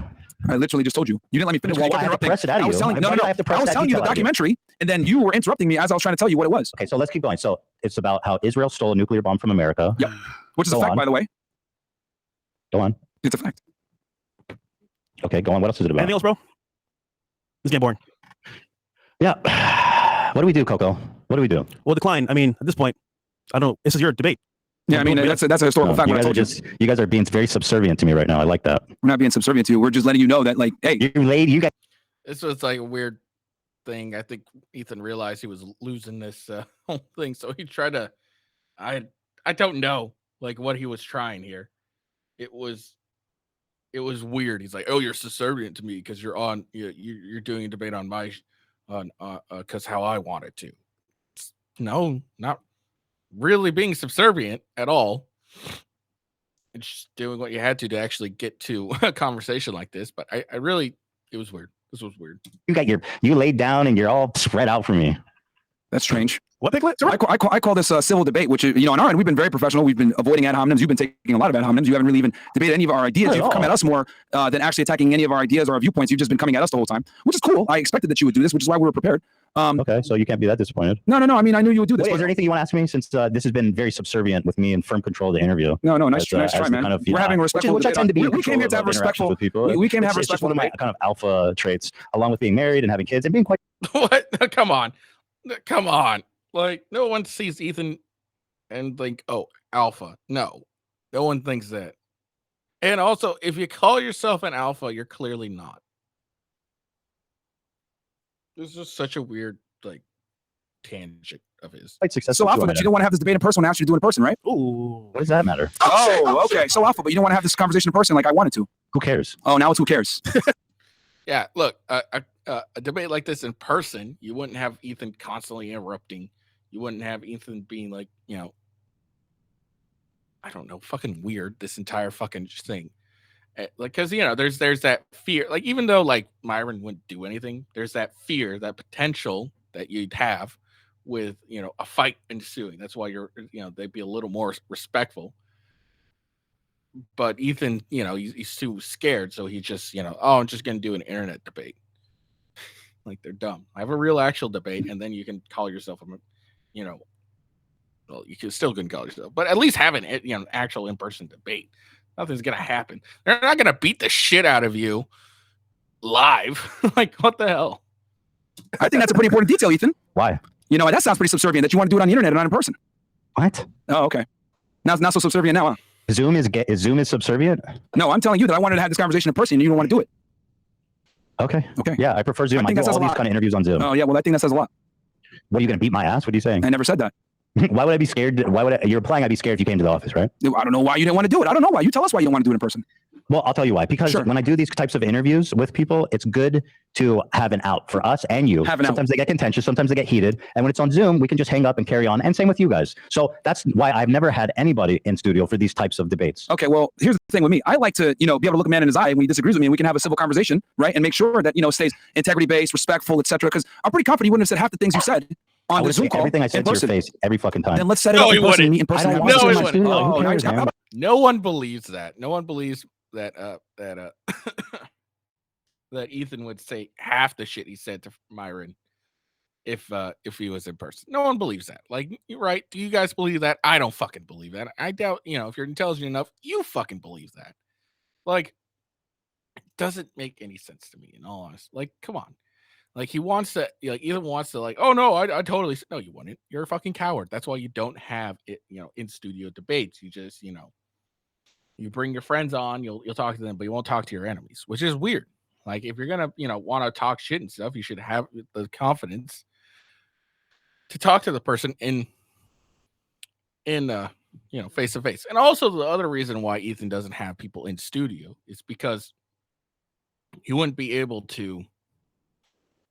I literally just told you. You didn't let me finish. Well, I have to press it out of you. I was telling, no, Why no, do I have to press I was that telling you the detail out of you? documentary, and then you were interrupting me as I was trying to tell you what it was. Okay, so let's keep going. So it's about how Israel stole a nuclear bomb from America. Yep. Which is Go a fact, on. by the way. Go on. It's a fact. Okay, go on. What else is it about? Anything else, bro? It's getting boring. Yeah. What do we do, Coco? What do we do? Well, decline. I mean, at this point, I don't know. This is your debate. Yeah, I mean, that's a historical fact. You What I guys, are told you. just, you guys are being very subservient to me right now. I like that. We're not being subservient to you. We're just letting you know that, like, hey, you guys. This was like a weird thing. I think Ethan realized he was losing this whole thing, so he tried to. I don't know like what he was trying here. It was weird. He's like, "Oh, you're subservient to me because you're doing a debate on my because how I wanted to." No, not really being subservient at all. It's just doing what you had to actually get to a conversation like this. But I really, it was weird. This was weird. You laid down and you're all spread out from me. that's strange. What, Piglet? I call this a civil debate, which, you know, on our end, we've been very professional. We've been avoiding ad hominems. You've been taking a lot of ad hominems. You haven't really even debated any of our ideas. You've come at us more than actually attacking any of our ideas or our viewpoints. You've just been coming at us the whole time, which is cool. I expected that you would do this, which is why we were prepared. Okay, so you can't be that disappointed. No. I mean, I knew you would do this. Wait, is there anything you want to ask me since this has been very subservient with me in firm control of the interview? No, nice try, man. Kind of, We're having a respectful which I tend to be. We came here to have respectful with people. We came to have It's just respectful one of my debate. kind of alpha traits, along with being married and having kids and being quite. What? Come on. Like, no one sees Ethan and think, oh, alpha. No one thinks that. And also, if you call yourself an alpha, you're clearly not. This is just such a weird, like, tangent of his. Quite successful. So alpha that you don't want to have this debate in person when I asked you to do it in person, right? Ooh. What does that matter? Oh, okay. So alpha, but you don't want to have this conversation in person like I wanted to. Who cares? Oh, now it's who cares? Yeah, look, a debate like this in person, you wouldn't have Ethan constantly interrupting. You wouldn't have Ethan being like, you know, I don't know, fucking weird, this entire fucking thing. Like, because, you know, there's that fear. Like, even though, like, Myron wouldn't do anything, there's that fear, that potential that you'd have with, you know, a fight ensuing. That's why they'd be a little more respectful. But Ethan, you know, he's too scared, so he just, you know, I'm just going to do an internet debate. Like, they're dumb. I have a real actual debate, and then you can call yourself you know, well, you can still couldn't call yourself, but at least have an actual in-person debate. Nothing's gonna happen. They're not gonna beat the shit out of you live. Like, what the hell? I think that's a pretty important detail, Ethan. Why? You know, that sounds pretty subservient that you want to do it on the internet and not in person. What? Oh, okay. Not so subservient now, huh? Zoom is subservient? No, I'm telling you that I wanted to have this conversation in person and you don't want to do it. Okay. Okay. Yeah, I prefer Zoom. I think do that says all a these lot. kind of interviews on Zoom. Oh, yeah. Well, I think that says a lot. What, are you going to beat my ass? What are you saying? I never said that. Why would I be scared? You're implying I'd be scared if you came to the office, right? I don't know why you didn't want to do it. I don't know why. You tell us why you don't want to do it in person. Well, I'll tell you why. Because Sure. when I do these types of interviews with people, it's good to have an out for us and you. Have an out. Sometimes they get contentious, sometimes they get heated. And when it's on Zoom, we can just hang up and carry on. And same with you guys. So that's why I've never had anybody in studio for these types of debates. Okay, well, here's the thing with me. I like to, you know, be able to look a man in his eye when he disagrees with me and we can have a civil conversation, right? And make sure that, you know, stays integrity-based, respectful, etc. Because I'm pretty confident you wouldn't have said half the things you said on the Zoom call everything I in said to your person. face every fucking time. Then let's set it No, up he in person, wouldn't. meet in person. I and don't have want No, this to he see my wouldn't. studio. Oh, Who now cares, you're man? No one believes that. No one believes that that Ethan would say half the shit he said to Myron if he was in person. No one believes that. Like, you're right. Do you guys believe that? I don't fucking believe that. I doubt, you know, if you're intelligent enough, you fucking believe that. Like, it doesn't make any sense to me, in all honesty. Like, come on. Like, he wants to, like, Ethan wants to, like, oh no, I totally, no, you wouldn't. You're a fucking coward. That's why you don't have it, you know, in studio debates. You just, you know, you bring your friends on, you'll talk to them, but you won't talk to your enemies, which is weird. Like, if you're gonna, you know, want to talk shit and stuff, you should have the confidence to talk to the person in you know, face to face. And also, the other reason why Ethan doesn't have people in studio is because he wouldn't be able to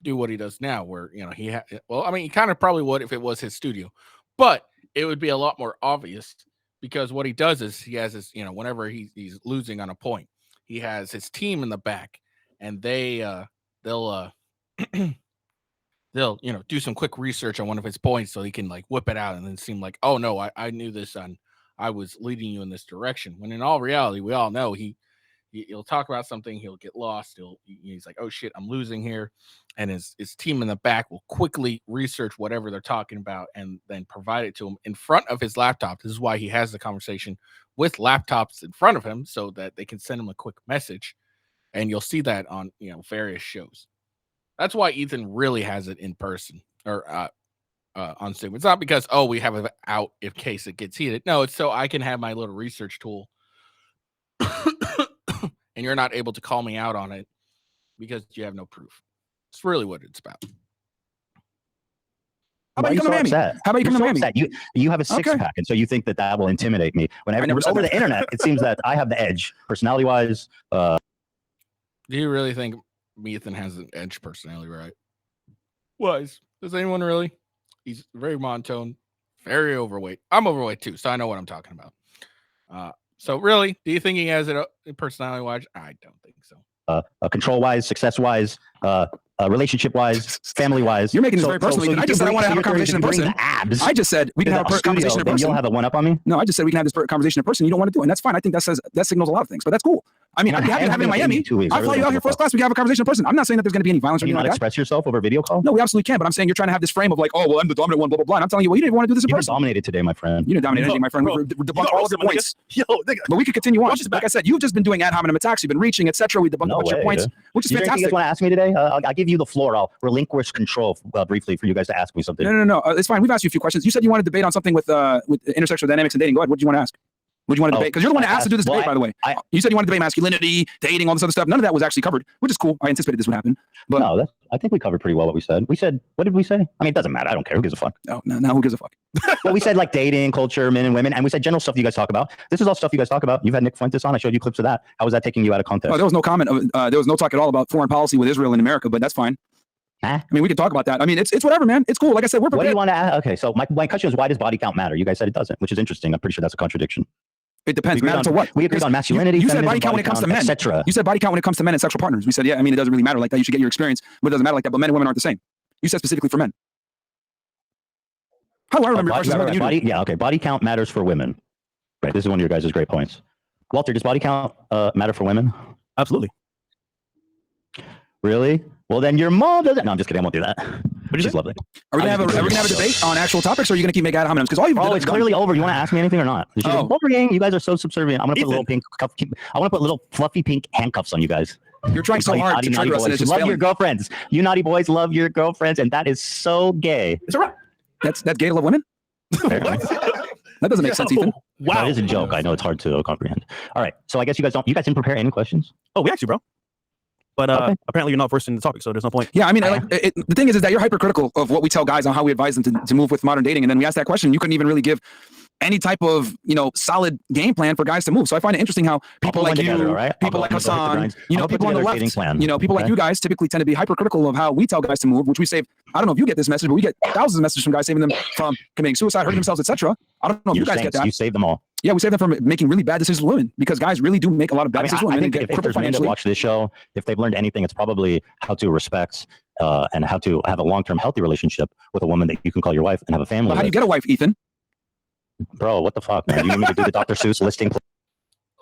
do what he does now, where, you know, he kind of probably would if it was his studio, but it would be a lot more obvious because what he does is he has his, you know, whenever he's losing on a point, he has his team in the back, and they'll they'll do some quick research on one of his points so he can like whip it out and then seem like, oh no, I knew this and I was leading you in this direction. When in all reality, we all know he'll talk about something, he'll get lost, he's like, oh shit, I'm losing here, and his team in the back will quickly research whatever they're talking about and then provide it to him in front of his laptop. This is why he has the conversation with laptops in front of him so that they can send him a quick message, and you'll see that on various shows. That's why Ethan really has it in person or on Zoom. It's not because we have it out in case it gets heated. No, it's so I can have my little research tool and you're not able to call me out on it because you have no proof. It's really what it's about. How about you come to Miami? How about you come to Miami? You have a six-pack, and so you think that will intimidate me. Whenever over the internet, it seems that I have the edge, personality-wise. Do you really think Ethan has an edge personality, right? Wise. Does anyone really? He's very monotone, very overweight. I'm overweight too, so I know what I'm talking about. So really, do you think he has it personality-wise? I don't think so. Control-wise, success-wise, relationship-wise, family-wise. You're making this very personal. I just said I want to have a conversation in person. I just said we can have a conversation in person. You'll have a one-up on me? No, I just said we can have this conversation in person. You don't want to do it, and that's fine. I think that signals a lot of things, but that's cool. I mean, I'd be happy to have it in Miami. I'll fly you out here first class. We can have a conversation in person. I'm not saying that there's going to be any violence or anything like that. Express yourself over video call? No, we absolutely can. But I'm saying you're trying to have this frame of like, oh, well, I'm the dominant one, blah, blah, blah. And I'm telling you, well, you didn't want to do this in person. You dominated today, my friend. You didn't dominate anything, my friend. We debunked all of your points. But we could continue on. Like I said, you've just been doing ad hominem attacks. You've been reaching, etc. We debunked a bunch of your points, which is fantastic. You guys want to ask me today? I'll give you the floor. I'll relinquish control briefly for you guys to ask me something. No. It's fine. We've asked you a few questions. You said you want to debate on something with intersexual dynamics and dating. Go ahead. What do you want to ask? What do you want to debate? Because you're the one that asked to do this debate, by the way. You said you wanted to debate masculinity, dating, all this other stuff. None of that was actually covered, which is cool. I anticipated this would happen. But no, I think we covered pretty well what we said. What did we say? I mean, it doesn't matter. I don't care. Who gives a fuck? No, who gives a fuck? Well, we said like dating, culture, men and women, and we said general stuff you guys talk about. This is all stuff you guys talk about. You've had Nick Fuentes on. I showed you clips of that. How was that taking you out of context? Oh, there was no comment. There was no talk at all about foreign policy with Israel and America, but that's fine. Huh? I mean, we could talk about that. I mean, it's whatever, man. It's cool. Like I said, we're prepared. What do you want to ask? Okay, so my question is, why does body count matter? You guys said it doesn't, which is interesting. I'm pretty sure that's a contradiction. It depends. Matter to what? We agreed on masculinity. You said body count when it comes to men, etc. You said body count when it comes to men and sexual partners. We said, yeah, I mean, it doesn't really matter like that. You should get your experience, but it doesn't matter like that. But men and women aren't the same. You said specifically for men. How do I remember your questions more than you do? Yeah, okay. Body count matters for women. Right. This is one of your guys' great points. Walter, does body count matter for women? Absolutely. Really? Well, then your mom doesn't. No, I'm just kidding. I won't do that. But she's lovely. Are we gonna have a debate on actual topics, or are you gonna keep making ad hominems? Because all you've it's clearly over. You want to ask me anything or not? Boring. You guys are so subservient. I'm gonna put little pink. I want to put little fluffy pink handcuffs on you guys. You're trying so hard to trigger us, and it's just love your girlfriends. You naughty boys love your girlfriends, and that is so gay. It's all right. That's gay to love women. That doesn't make sense, Ethan. Wow, no, it is a joke. I know it's hard to comprehend. All right, so I guess you guys didn't prepare any questions. Oh, we actually, bro. But apparently you're not versed in the topic, so there's no point. Yeah, I mean, the thing is that you're hypercritical of what we tell guys on how we advise them to move with modern dating, and then we ask that question, you couldn't even really give any type of solid game plan for guys to move. So I find it interesting how people like you, people like Hassan, people on the left, people like you guys typically tend to be hypercritical of how we tell guys to move, which we save. I don't know if you get this message, but we get thousands of messages from guys saving them from committing suicide, hurting themselves, etc. I don't know if you guys get that. You save them all. Yeah, we save them from making really bad decisions with women because guys really do make a lot of bad decisions with women. I think if there's men that watch this show, if they've learned anything, it's probably how to respect and how to have a long-term healthy relationship with a woman that you can call your wife and have a family. But how do you get a wife, Ethan? Bro, what the fuck, man? You need me to do the Dr. Seuss listing?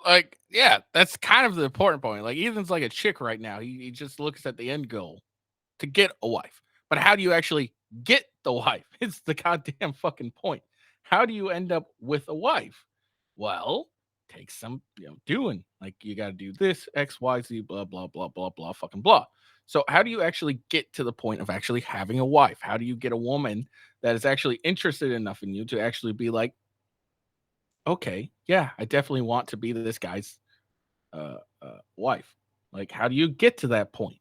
Like, yeah, that's kind of the important point. Like, Ethan's like a chick right now. He just looks at the end goal to get a wife. But how do you actually get the wife? It's the goddamn fucking point. How do you end up with a wife? Well, take some, doing. Like, you got to do this, X, Y, Z, blah, blah, blah, blah, blah, fucking blah. So how do you actually get to the point of actually having a wife? How do you get a woman that is actually interested enough in you to actually be like, okay, yeah, I definitely want to be this guy's wife. Like, how do you get to that point?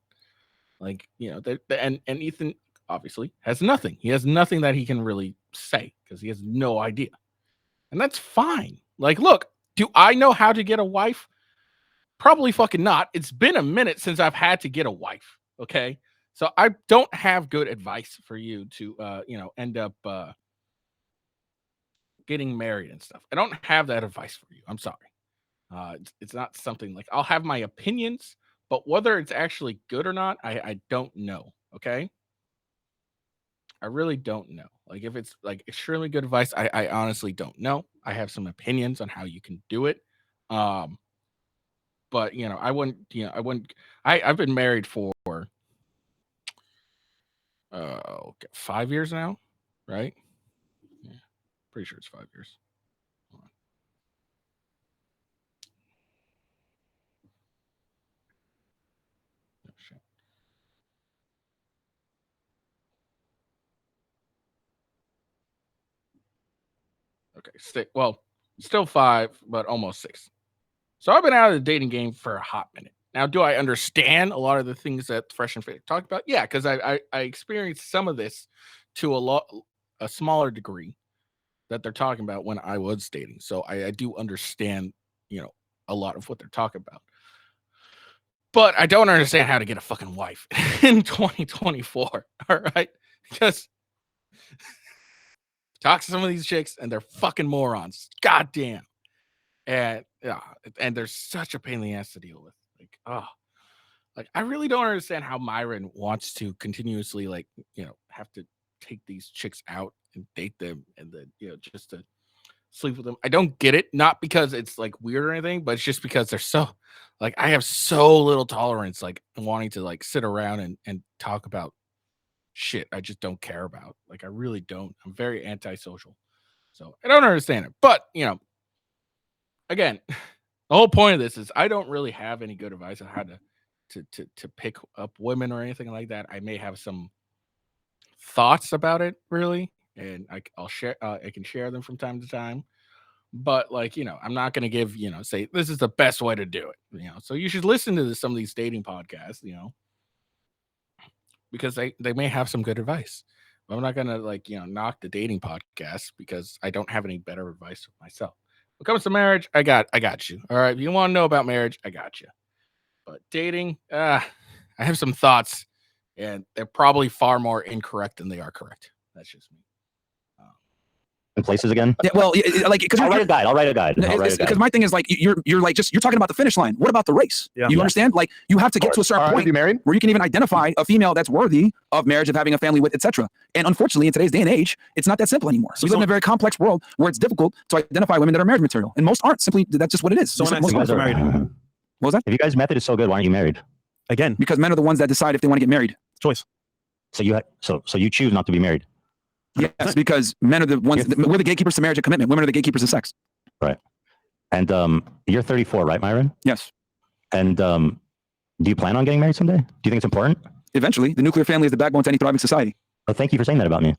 Like, and Ethan obviously has nothing. He has nothing that he can really say because he has no idea. And that's fine. Like, look, do I know how to get a wife? Probably fucking not. It's been a minute since I've had to get a wife. Okay. So I don't have good advice for you to, end up getting married and stuff. I don't have that advice for you. I'm sorry. It's not something like I'll have my opinions, but whether it's actually good or not, I don't know. Okay. I really don't know. Like if it's like extremely good advice, I honestly don't know. I have some opinions on how you can do it. But I wouldn't, I've been married for 5 years now, right? Yeah, pretty sure it's 5 years. Hold on. Oh, shit. Okay, still 5, but almost 6. So I've been out of the dating game for a hot minute. Now, do I understand a lot of the things that Fresh and Fit talked about? Yeah, because I experienced some of this to a smaller degree that they're talking about when I was dating. So I do understand, a lot of what they're talking about. But I don't understand how to get a fucking wife in 2024. All right. Because talk to some of these chicks and they're fucking morons. God damn. And there's such a pain in the ass to deal with. Like I really don't understand how Myron wants to continuously have to take these chicks out and date them and then just to sleep with them. I don't get it, not because it's like weird or anything, but it's just because they're so I have so little tolerance wanting to sit around and talk about shit I just don't care about. I really don't. I'm very antisocial. So I don't understand it. But again, the whole point of this is I don't really have any good advice on how to pick up women or anything like that. I may have some thoughts about it, really, and I'll share. I can share them from time to time, but I'm not going to give say this is the best way to do it. So you should listen to some of these dating podcasts, because they may have some good advice. But I'm not going to knock the dating podcast because I don't have any better advice for myself. When it comes to marriage, I got you. All right, if you want to know about marriage, I got you. But dating, I have some thoughts, and they're probably far more incorrect than they are correct. That's just me. In places again? Yeah, well, because I'll write a guide. Because my thing is you're talking about the finish line. What about the race? Yeah. You understand? You have to get to a certain point married? where you can even identify a female that's worthy of marriage, of having a family with, etc. And unfortunately, in today's day and age, it's not that simple anymore. So we live in a very complex world where it's difficult to identify women that are marriage material, and most aren't. Simply, that's just what it is. So when most you guys are married, what was that? If you guys' method is so good, why aren't you married? Again, Because men are the ones that decide if they want to get married. choice. So you choose not to be married. Yes, because men are the ones. We're the gatekeepers to marriage and commitment. Women are the gatekeepers of sex. Right. And you're 34, right, Myron? Yes. And do you plan on getting married someday? Do you think it's important? Eventually, the nuclear family is the backbone to any thriving society. Well, thank you for saying that about me.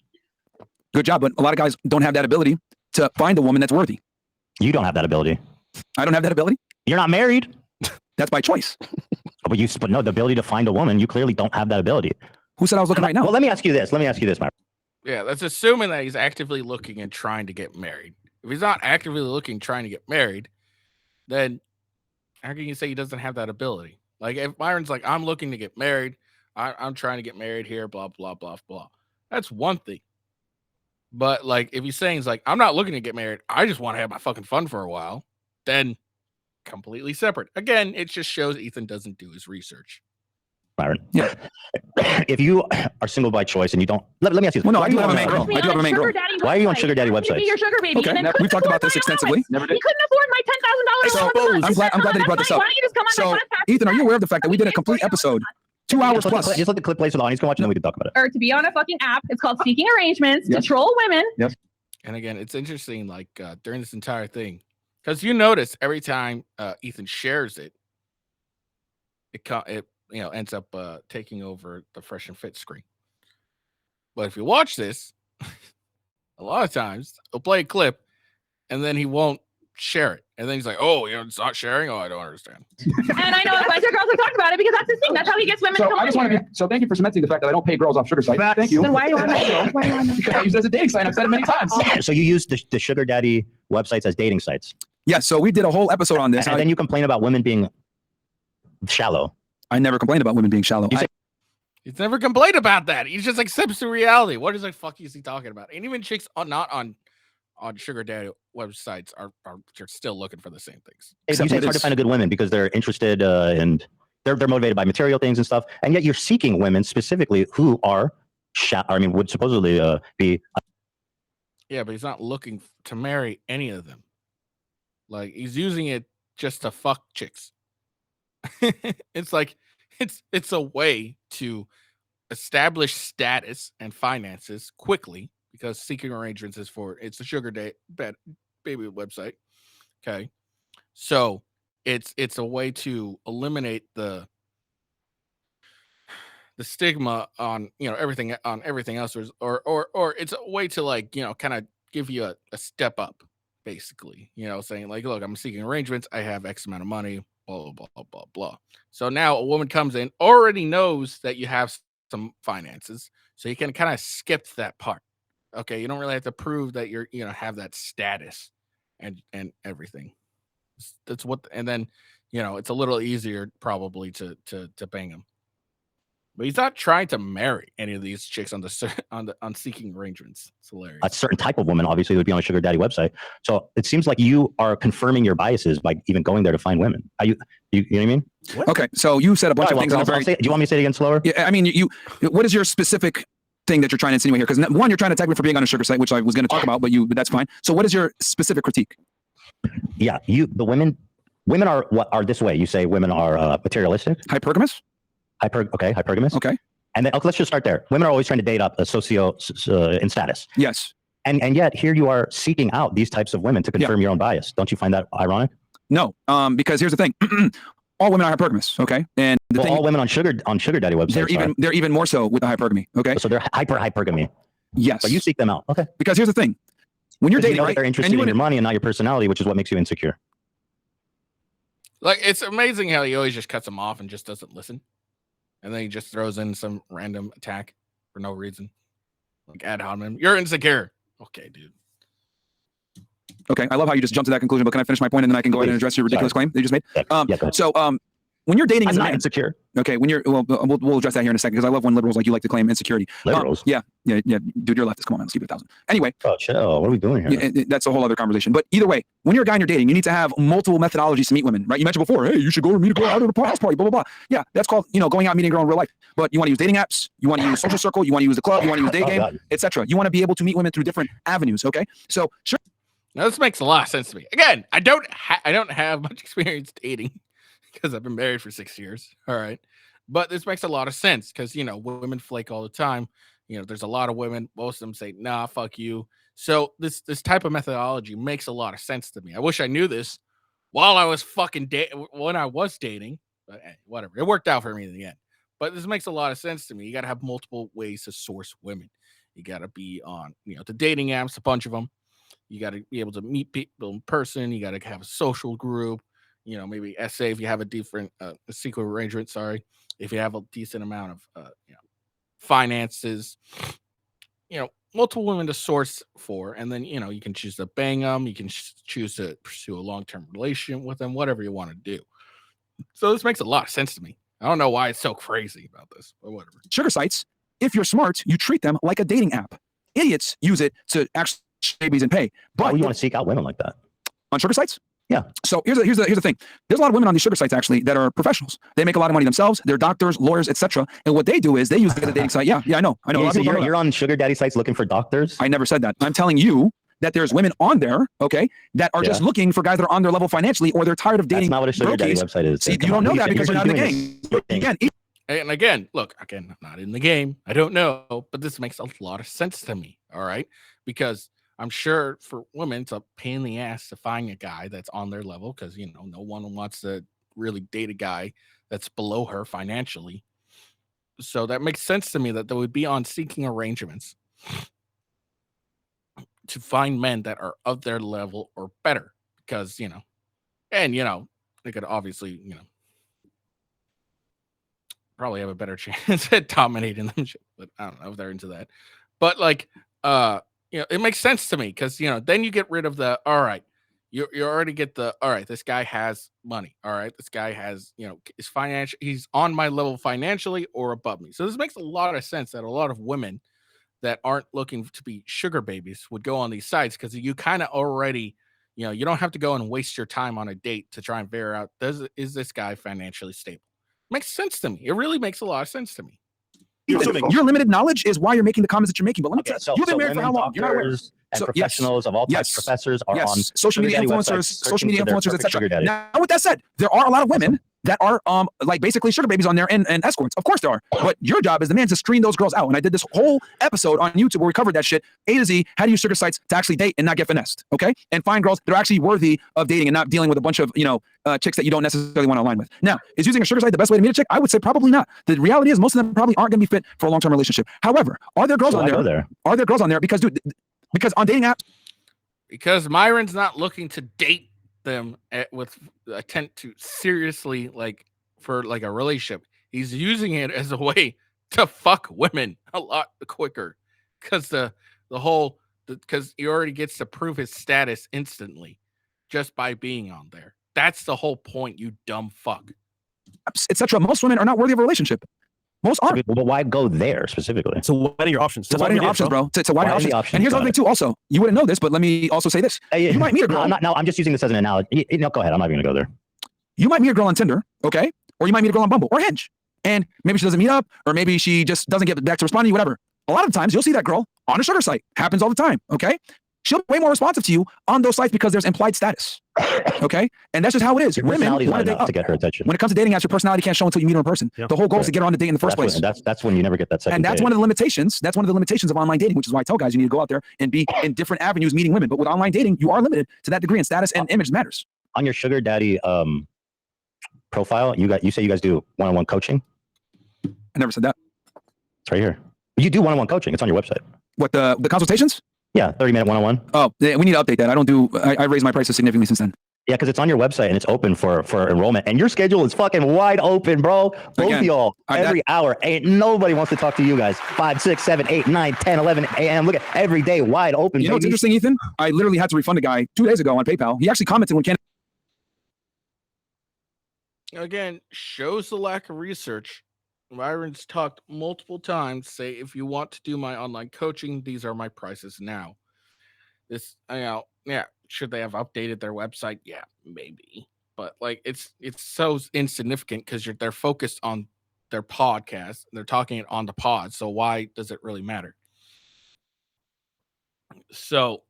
Good job, but a lot of guys don't have that ability to find a woman that's worthy. You don't have that ability. I don't have that ability. You're not married. That's by choice. But no, the ability to find a woman, you clearly don't have that ability. Who said I was looking right now? Well, let me ask you this, Myron. Yeah, that's assuming that he's actively looking and trying to get married. If he's not actively looking, trying to get married, then how can you say he doesn't have that ability? If Myron's I'm looking to get married, I'm trying to get married here, blah, blah, blah, blah. That's one thing. But if he's saying I'm not looking to get married, I just want to have my fucking fun for a while, then completely separate. Again, it just shows Ethan doesn't do his research. Myron. Yeah. If you are single by choice and you don't, let me ask you this. Well, no, I do have a main girl. I do have a main girl. Why are you on sugar daddy websites? Be your sugar baby. Okay, we've talked about this extensively. Never did. He couldn't afford my $10,000. I'm glad that he brought this up. Why don't you just come on So, my podcast? Ethan, are you aware of the fact that we did a complete episode, 2 hours plus? Just let the clip play so the audience can watch, and then we can talk about it. Or to be on a fucking app. It's called Seeking Arrangements to troll women. Yes. And again, it's interesting, during this entire thing, because you notice every time Ethan shares it, it ends up taking over the Fresh and Fit screen. But if you watch this, a lot of times he'll play a clip and then he won't share it. And then he's like, oh, it's not sharing? Oh, I don't understand. And I know a bunch of girls have talked about it because that's his thing. That's how he gets women to So come I just want to thank you for cementing the fact that I don't pay girls off sugar sites. Thank you. Then why do I know? Why do I know? Because I use it as a dating site. I've said it many times. So you use the sugar daddy websites as dating sites. Yeah, so we did a whole episode on this. And then you complain about women being shallow. I never complained about women being shallow. He's never complained about that. He just accepts the reality. What is the fuck is he talking about? And even chicks not on sugar daddy websites are still looking for the same things. You say it's hard to find a good women because they're interested in they're motivated by material things and stuff, and yet you're seeking women specifically who are, would supposedly be. Yeah, but he's not looking to marry any of them. Like, he's using it just to fuck chicks. It's like it's a way to establish status and finances quickly, because seeking arrangements it's a sugar baby website. Okay, so it's a way to eliminate the stigma on everything else, or it's a way to, like, kind of give you a step up, basically, saying like, look, I'm seeking arrangements, I have X amount of money, blah blah blah blah blah. So now a woman comes in, already knows that you have some finances, so you can kind of skip that part. Okay, you don't really have to prove that you're have that status and everything. That's what, and then it's a little easier probably to bang them. But he's not trying to marry any of these chicks on seeking arrangements. It's hilarious. A certain type of woman obviously would be on a sugar daddy website. So it seems like you are confirming your biases by even going there to find women. You know what I mean? What? Okay, so you said a bunch of things. Do you want me to say it again slower? Yeah, I mean, what is your specific thing that you're trying to insinuate here? Because one, you're trying to attack me for being on a sugar site, which I was going to talk about, but that's fine. So what is your specific critique? Yeah, the women are this way. You say women are materialistic, hypergamous. Hypergamous. Okay. And then let's just start there. Women are always trying to date up a socio in status. Yes. And yet here you are seeking out these types of women to confirm your own bias. Don't you find that ironic? No. Because here's the thing. All women are hypergamous. Okay. And all women on sugar daddy websites. They're even more so with the hypergamy. Okay. So they're hypergamy. Yes. But you seek them out. Okay. Because here's the thing. When you're dating, right? They're interested in your money and not your personality, which is what makes you insecure. Like, it's amazing how he always just cuts them off and just doesn't listen. And then he just throws in some random attack for no reason. Like, ad hominem, you're insecure. Okay, dude. Okay, I love how you just jumped to that conclusion, but can I finish my point and then I can go ahead and address your ridiculous claim that you just made? Yeah, go ahead. So, when you're dating as I'm a not man, insecure. Okay, when you're we'll address that here in a second, because I love when liberals like you like to claim insecurity. Liberals? Yeah, dude, you're leftist. Come on, man, let's keep it 1,000. Anyway. Oh, chill. What are we doing here? Yeah, that's a whole other conversation. But either way, when you're a guy and you're dating, you need to have multiple methodologies to meet women, right? You mentioned before, hey, you should go meet a girl out at a house party, blah, blah, blah. Yeah, that's called, going out meeting a girl in real life. But you want to use dating apps, you want to use social circle, you want to use the club, you want to use day game, etc. You want to be able to meet women through different avenues, okay? So, sure. Now, this makes a lot of sense to me. Again, I don't have much experience dating because I've been married for 6 years. All right. But this makes a lot of sense because, women flake all the time. There's a lot of women. Most of them say, nah, fuck you. So this type of methodology makes a lot of sense to me. I wish I knew this while I was when I was dating. But whatever. It worked out for me in the end. But this makes a lot of sense to me. You got to have multiple ways to source women. You got to be on, the dating apps, a bunch of them. You got to be able to meet people in person. You got to have a social group, maybe essay if you have a different secret arrangement. Sorry. If you have a decent amount of, finances, multiple women to source for. And then, you can choose to bang them. You can choose to pursue a long-term relationship with them, whatever you want to do. So this makes a lot of sense to me. I don't know why it's so crazy about this, but whatever. Sugar sites, if you're smart, you treat them like a dating app. Idiots use it to actually babies and pay. But you want to seek out women like that on sugar sites? Yeah. So here's the thing. There's a lot of women on these sugar sites actually that are professionals. They make a lot of money themselves. They're doctors, lawyers, etc. And what they do is they use the dating site. Yeah, I know. Yeah, so you're on sugar daddy sites looking for doctors? I never said that. I'm telling you that there's women on there, okay, that are just looking for guys that are on their level financially, or they're tired of dating. That's not what a sugar daddy website is. See, you don't know that because you're not in the game. Again, look, I'm not in the game. I don't know, but this makes a lot of sense to me. All right, because I'm sure for women, it's a pain in the ass to find a guy that's on their level because, no one wants to really date a guy that's below her financially. So that makes sense to me that they would be on seeking arrangements to find men that are of their level or better because, they could obviously, probably have a better chance at dominating them. But I don't know if they're into that. But it makes sense to me because, then you get rid of the, all right, you already get the, all right, this guy has money. All right, this guy has, is financial. He's on my level financially or above me. So this makes a lot of sense that a lot of women that aren't looking to be sugar babies would go on these sites because you kind of already, you don't have to go and waste your time on a date to try and figure out, is this guy financially stable? Makes sense to me. It really makes a lot of sense to me. You're assuming. Your limited knowledge is why you're making the comments that you're making. But let me tell you, you've been married for how long? You're not aware. And professionals of all types, professors are on social media influencers, etc. Now, with that said, there are a lot of women that are like basically sugar babies on there and escorts. Of course there are. But your job as the man to screen those girls out. And I did this whole episode on YouTube where we covered that shit A to Z, how to use sugar sites to actually date and not get finessed. Okay? And find girls that are actually worthy of dating and not dealing with a bunch of, chicks that you don't necessarily want to align with. Now, is using a sugar site the best way to meet a chick? I would say probably not. The reality is most of them probably aren't going to be fit for a long-term relationship. However, are there girls on there? Are there girls on there? Because on dating apps. Because Myron's not looking to date them with intent to seriously for a relationship. He's using it as a way to fuck women a lot quicker because because he already gets to prove his status instantly just by being on there. That's the whole point, you dumb fuck. Etc. Most women are not worthy of a relationship. Most aren't. But why go there specifically? So widen your options. To widen your options, bro. To widen your options. And here's the other thing too. Also, you wouldn't know this, but let me also say this: you might meet a girl. I'm just using this as an analogy. Go ahead. I'm not even gonna go there. You might meet a girl on Tinder, okay? Or you might meet a girl on Bumble or Hinge, and maybe she doesn't meet up, or maybe she just doesn't get back to responding, whatever. A lot of times, you'll see that girl on a sugar site. Happens all the time, okay? She'll be way more responsive to you on those sites because there's implied status, okay? And that's just how it is. Women want to get her attention. When it comes to dating apps, your personality can't show until you meet her in person. The whole goal is to get her on the date in the first place. That's when you never get that second. And that's one of the limitations. That's one of the limitations of online dating, which is why I tell guys you need to go out there and be in different avenues meeting women. But with online dating, you are limited to that degree, and status and image matters. On your sugar daddy profile, you say you guys do one-on-one coaching? I never said that. It's right here. You do one-on-one coaching. It's on your website. What, the consultations? Yeah, 30-minute one-on-one. Oh, we need to update that. I raised my prices significantly since then. Yeah, because it's on your website and it's open for enrollment. And your schedule is fucking wide open, bro. Both of y'all, every hour. Ain't nobody wants to talk to you guys. 5, 6, 7, 8, 9, 10, 11 a.m. Look at every day wide open. You know what's interesting, Ethan? I literally had to refund a guy 2 days ago on PayPal. He actually commented when Ken. Again, shows the lack of research. Myron's talked multiple times, say, if you want to do my online coaching, these are my prices now. Should they have updated their website? Yeah, maybe. But it's so insignificant because they're focused on their podcast. They're talking it on the pod. So why does it really matter? So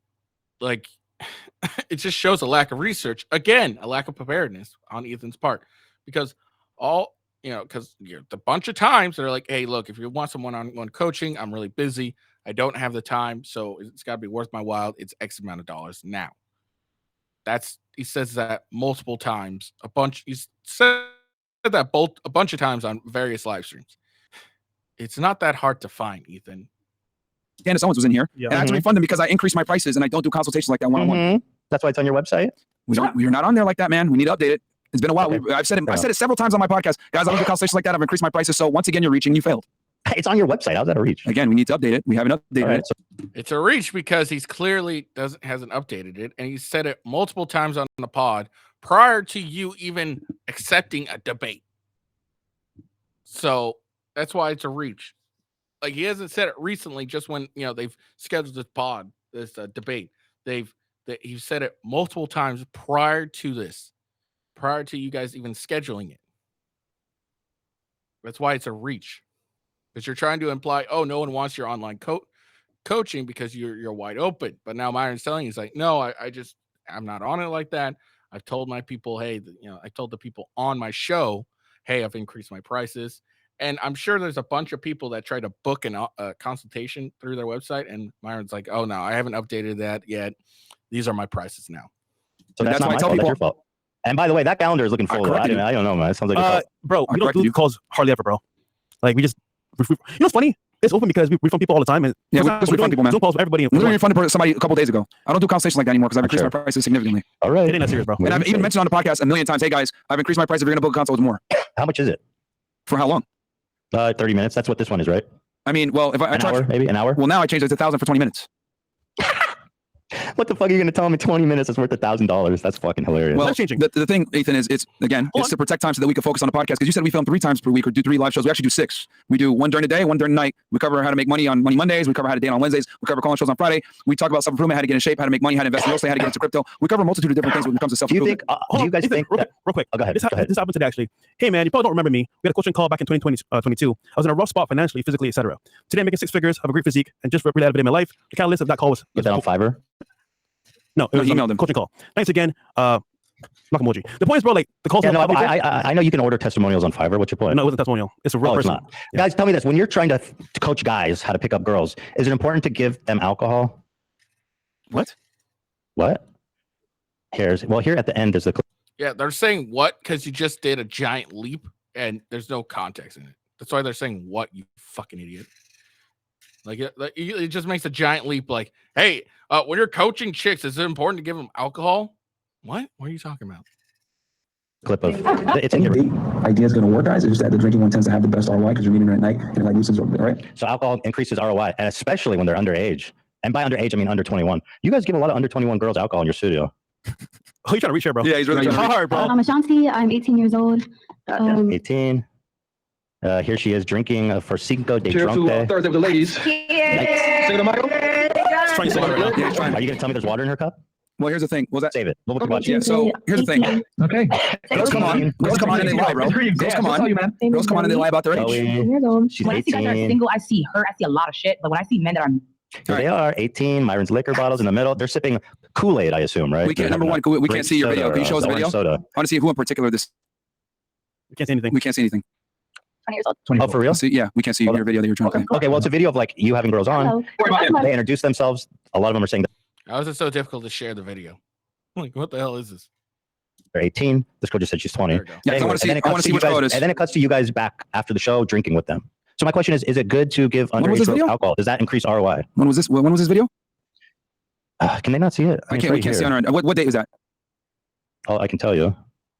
it just shows a lack of research. Again, a lack of preparedness on Ethan's part, because the bunch of times they're like, hey, look, if you want some one-on-one coaching, I'm really busy. I don't have the time. So it's got to be worth my while. It's X amount of dollars now. He says that multiple times. He's said that a bunch of times on various live streams. It's not that hard to find, Ethan. Candace Owens was in here, and I had to refund him because I increased my prices, and I don't do consultations like that one-on-one. That's why it's on your website. We're not on there like that, man. We need to update it. It's been a while. Okay. I've said it several times on my podcast, guys. I don't do consultations like that. I've increased my prices. So once again, you're reaching. You failed. It's on your website. How's that a reach? Again, we need to update it. We haven't updated it. It's a reach because he's clearly hasn't updated it, and he said it multiple times on the pod prior to you even accepting a debate. So that's why it's a reach. He hasn't said it recently, just when they've scheduled this debate. He said it multiple times prior to you guys even scheduling it. That's why it's a reach. Because you're trying to imply, oh, no one wants your online coaching because you're wide open. But now Myron's telling you, he's like, no, I'm not on it like that. I've told my people, hey, I told the people on my show, hey, I've increased my prices. And I'm sure there's a bunch of people that try to book a consultation through their website. And Myron's like, oh, no, I haven't updated that yet. These are my prices now. So that's why I tell people. That's your fault. And by the way, that calendar is looking full. I don't know, man. It sounds like bro, we don't do calls hardly ever, bro. We just, what's funny? It's open because we refund people all the time. And we refund people, man. Zoom calls with everybody. We refunded somebody a couple days ago. I don't do consultations like that anymore because I've increased my prices significantly. All right. It ain't that serious, bro. And I've even mentioned on the podcast a million times, hey guys, I've increased my price. If you're going to book a consult with more. How much is it? For how long? 30 minutes. That's what this one is, right? I mean, well, if I charge maybe an hour. Well, now I changed it to 1,000 for 20 minutes. What the fuck are you going to tell me 20 minutes is worth $1,000? That's fucking hilarious. Well, That's changing. the thing, Ethan, is it's to protect time so that we can focus on the podcast. Because you said we film 3 times per week or do 3 live shows. We actually do 6. We do 1 during the day, 1 during the night. We cover how to make money on Money Mondays. We cover how to date on Wednesdays. We cover call-in shows on Friday. We talk about self-improvement, how to get in shape, how to make money, how to invest in real estate, how to get into crypto. We cover a multitude of different things when it comes to self-improvement. Do you guys Ethan, think real that, quick? Oh, go ahead. This Go ahead. happened today, actually. Hey, man, you probably don't remember me. We had a coaching call back in 2022. I was in a rough spot financially, physically, etc. Today, I'm making 6 figures, have a great physique, and just really elevated my life. The catalyst of that call was Get that on Fiverr? no, it was emailed him. coaching call. Thanks again. Knock emoji. The point is, bro, like the calls. Yeah, no, I know you can order testimonials on Fiverr. What's your point? No, it wasn't testimonial. It's a real Oh, it's person. not. Guys, tell me this: when you're trying to coach guys how to pick up girls, is it important to give them alcohol? What? Here at the end is the. Yeah, they're saying what because you just did a giant leap and there's no context in it. That's why they're saying what, you fucking idiot. Like it just makes a giant leap. Like, hey, when you're coaching chicks, is it important to give them alcohol? What? What are you talking about? Clip of it's in here. Idea is going to work, guys. It's just that the drinking one tends to have the best ROI because you're meeting at night and it like loosens a bit, right? So alcohol increases ROI, and especially when they're underage. And by underage, I mean under 21. You guys give a lot of under 21 girls alcohol in your studio. Oh, you trying to reach here, bro? Yeah, he's really trying to reach. hard, bro. I'm Ashanti. I'm 18 years old. 18. Here she is drinking for Cinco de Drunk. Thursday with the ladies. Cheers. Say the Michael. Trying to say it right now. Yeah, he's trying. Are you going to tell me there's water in her cup? Well, here's the thing. What was that? Save it. We'll Okay, watch Yeah. it. So here's the thing. Okay. Girls come on. Girls come on and they lie, bro. Girls come on. Girls come on and they lie about their age. Chloe, she's When I see guys that are 18. single, I see her. I see a lot of shit. But when I see men that are Here they are, 18. Myron's liquor bottles in the middle. They're sipping Kool-Aid, I assume, right? We can't. Number one, we can't see your video. Can you show us the video? Soda. I want to see who in particular this. We can't say anything. We can't see anything. 20 years old. Oh, for real? See, yeah, we can't see your video that you're trying to. Okay, well, it's a video of like you having girls on. Hello. They introduce themselves. A lot of them are saying that How is it so difficult to share the video? Like, what the hell is this? they're 18. This girl just said she's 20. There we go. Yeah, I Anyway, want to see. and then it I cuts want to see you which guys- photos. And then it cuts to you guys back after the show drinking with them. So my question is it good to give When was underage this girls video? alcohol? Does that increase ROI? When was this? When was this video? Can they not see it? I can't. We can't see on our end. What date was that? Oh, I can tell you. It'd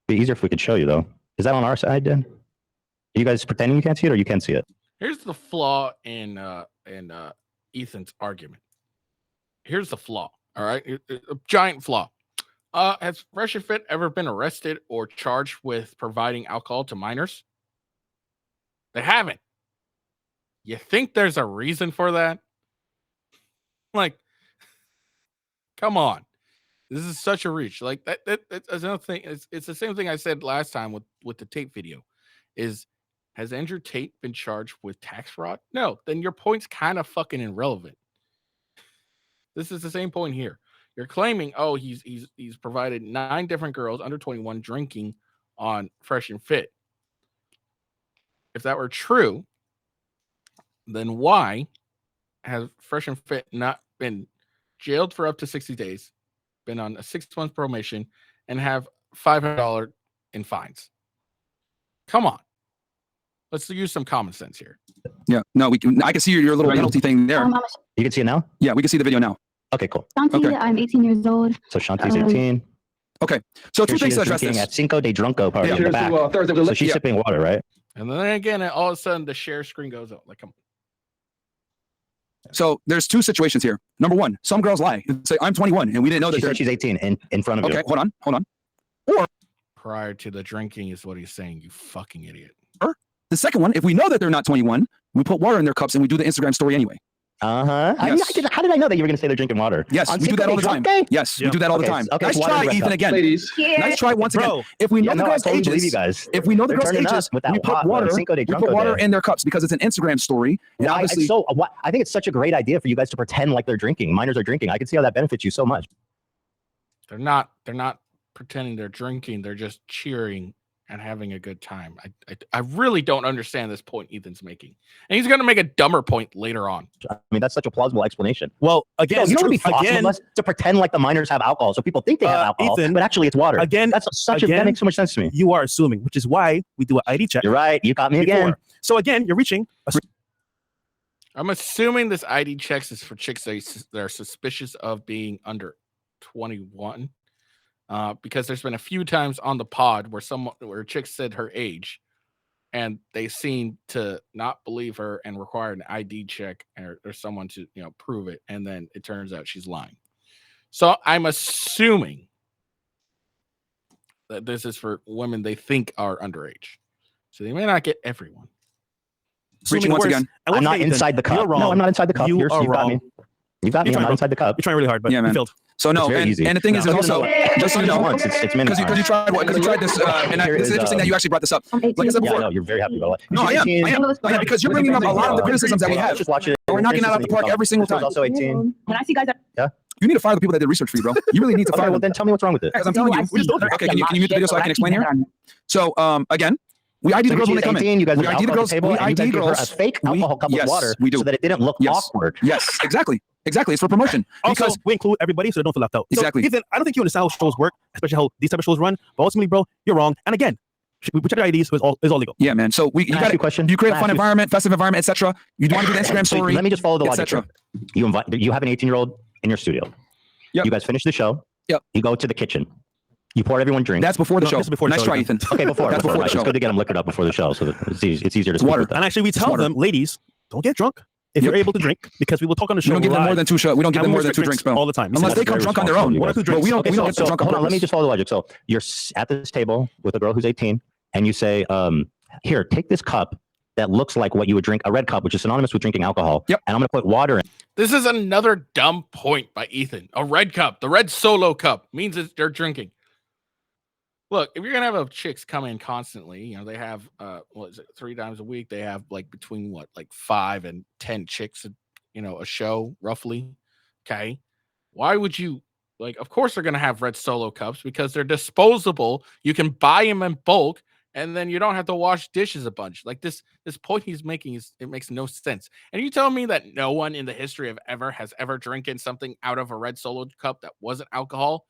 be easier if we could show you, though. Is that on our side, then? Are you guys pretending you can't see it, or you can see it? Here's the flaw in Ethan's argument. Here's the flaw. All right, a giant flaw. Has Fresh and Fit ever been arrested or charged with providing alcohol to minors? They haven't. You think there's a reason for that? Like, come on. This is such a reach. Like that's another thing. It's the same thing I said last time with the Tate video. Has Andrew Tate been charged with tax fraud? No, then your point's kind of fucking irrelevant. This is the same point here. You're claiming, oh, he's provided 9 different girls under 21 drinking on Fresh and Fit. If that were true, then why has Fresh and Fit not been jailed for up to 60 days, been on a 6-month probation, and have $500 in fines? Come on. Let's use some common sense here. Yeah. No, I can see your little penalty thing there. I'm You can see it now? Yeah, we can see the video now. Okay, cool. Ashanti. Okay. I'm 18 years old. So Shanti's 18. Okay. So Here two she things is to address drinking this. at Cinco de Drunko party in the back. Thursday with the So she's yeah. sipping water, right? And then again, all of a sudden, the share screen goes up. Like, come on. So there's 2 situations here. Number 1, some girls lie. They say I'm 21 and we didn't know that She they're. said she's 18 in front of Okay, you. hold on. Prior to the drinking is what he's saying, you fucking idiot. The second one, if we know that they're not 21, we put water in their cups and we do the Instagram story anyway. Uh-huh. Yes. How did I know that you were going to say they're drinking water? Yes, On we do that Cinco all de the time. Drunk Day? Yes, Yeah. we do that all the Okay, time. okay, Nice water in try, the rest Ethan, cup. again. Ladies. Nice try once again. Bro, If we know Yeah, the no, I girls' totally believe ages, you guys. if we know the They're girls' turning up ages, with that we put hot water. Cinco de We put Drunko water Day. in their cups because it's an Instagram story. And Why? obviously, I think it's such a great idea for you guys to pretend like they're drinking. Minors are drinking. I can see how that benefits you so much. They're not pretending they're drinking. They're just cheering and having a good time. I really don't understand this point Ethan's making. And he's going to make a dumber point later on. I mean, that's such a plausible explanation. well, again, You know what would be true. awesome Again, of us? To pretend like the minors have alcohol, so people think they have alcohol, Ethan, but actually it's water. again, That makes so much sense to me. you are assuming, which is why we do an ID check. You're right. You caught me again. before. So again, you're reaching. I'm assuming this ID checks is for chicks that are suspicious of being under 21. Because there's been a few times on the pod where chicks said her age and they seem to not believe her and require an ID check or someone to prove it, and then it turns out she's lying. So I'm assuming that this is for women they think are underage. So they may not get everyone. Preaching once again. I'm not inside the cup. No, I'm not inside the cup. You got me. You got me. I'm not inside the cup. You're trying really hard, but you failed. So no, and the thing is also just so you know, it's because you tried this, and it's interesting that you actually brought this up. Like I said before, no, you're very happy about it. No, I am. Yeah, because you're bringing up a lot of the criticisms that we have. Just watch it. We're knocking it out of the park every single time. Also 18. When I see guys that You need to fire the people that did research for you, bro. You really need to fire Well, them. then tell me what's wrong with it. Because I'm telling you, okay, can you mute the video so I can explain here? So again, we ID the girls when they come in. You guys we ID the girls. We ID girls. A fake alcohol cup of water, we do, so that it didn't look awkward. Yes, exactly. It's for promotion. Also, we include everybody so they don't feel left out. Exactly. So, Ethan, I don't think you understand how shows work, especially how these type of shows run. But ultimately, bro, you're wrong. And again, we check your IDs, so it's all legal. Yeah, man. So you got a question. You create a fun environment, festive environment, etc. You want to do the Instagram story. Let me just follow the logic. You have an 18-year-old in your studio. Yep. You guys finish the show. Yep. You go to the kitchen. You pour everyone drinks. That's before the show. Nice try, Ethan. Okay, before. That's before the show. It's good to get them liquored up before the show, so that it's easier to speak with them. And actually, we tell them, ladies, don't get drunk if you're able to drink, because we will talk on the show. We don't give them more than 2 shots. We don't give them more than 2 drinks, bro. All the time, unless they come drunk on their own. One or 2 drinks. But we don't get drunk on purpose. Let me just follow the logic. So you're at this table with a girl who's 18, and you say, "Here, take this cup that looks like what you would drink, a red cup, which is synonymous with drinking alcohol. Yep. And I'm going to put water in." This is another dumb point by Ethan. A red cup, the red solo cup, means that they're drinking. Look, if you're gonna have chicks come in constantly, they have 3 times a week. They have between 5 and 10 chicks, a show roughly. Okay, why would you of course they're gonna have red solo cups because they're disposable. You can buy them in bulk, and then you don't have to wash dishes a bunch. This point he's making it makes no sense. And you tell me that no one in the history of has ever drinking something out of a red solo cup that wasn't alcohol.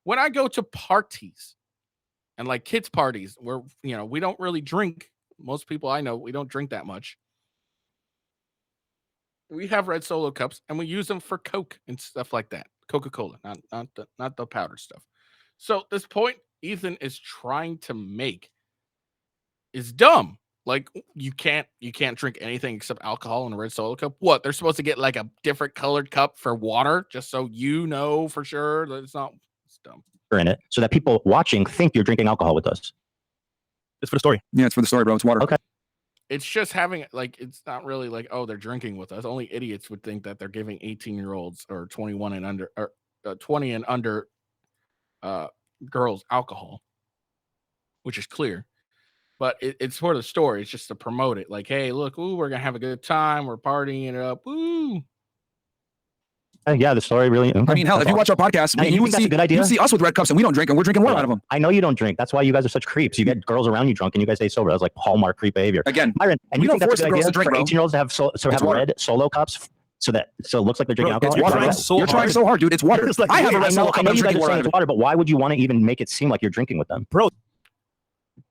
When I go to parties. And kids' parties where, we don't really drink. Most people I know, we don't drink that much. We have red solo cups and we use them for Coke and stuff like that. Coca-Cola, not the powder stuff. So this point Ethan is trying to make is dumb. You can't drink anything except alcohol in a red solo cup. What? They're supposed to get a different colored cup for water just so for sure that it's not. It's dumb. In it, so that people watching think you're drinking alcohol with us. It's for the story. Yeah, it's for the story, bro. It's water. Okay. It's just having it's not really they're drinking with us. Only idiots would think that they're giving 18-year-olds or 21 and under or 20 and under girls alcohol, which is clear. But it's for the story. It's just to promote it. Hey, look, we're gonna have a good time. We're partying it up. Ooh. Yeah, the story really. Okay. I mean, hell, if you watch our podcast, you would see a good idea. You see us with red cups, and we don't drink, and we're drinking water out of them. I know you don't drink. That's why you guys are such creeps. You get girls around you drunk, and you guys stay sober. That's Hallmark creep behavior. Again, Myron, and you don't think force that's a the good girls idea to drink, for 18-year-olds to have red solo cups, so it looks like they're drinking alcohol? It's water. You're trying so hard, dude. It's water. I have a red solo cup. I know you guys are saying it's water, but why would you want to even make it seem like you're drinking with them, bro?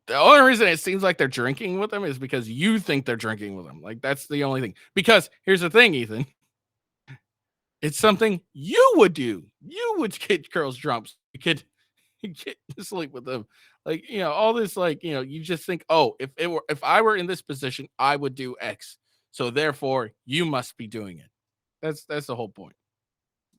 The only reason it seems like they're drinking with them is because you think they're drinking with them. That's the only thing. Because here's the thing, Ethan. It's something you would do. You would get girls drunk. You could get to sleep with them. All this, you just think, oh, if I were in this position, I would do X. So therefore, you must be doing it. That's the whole point.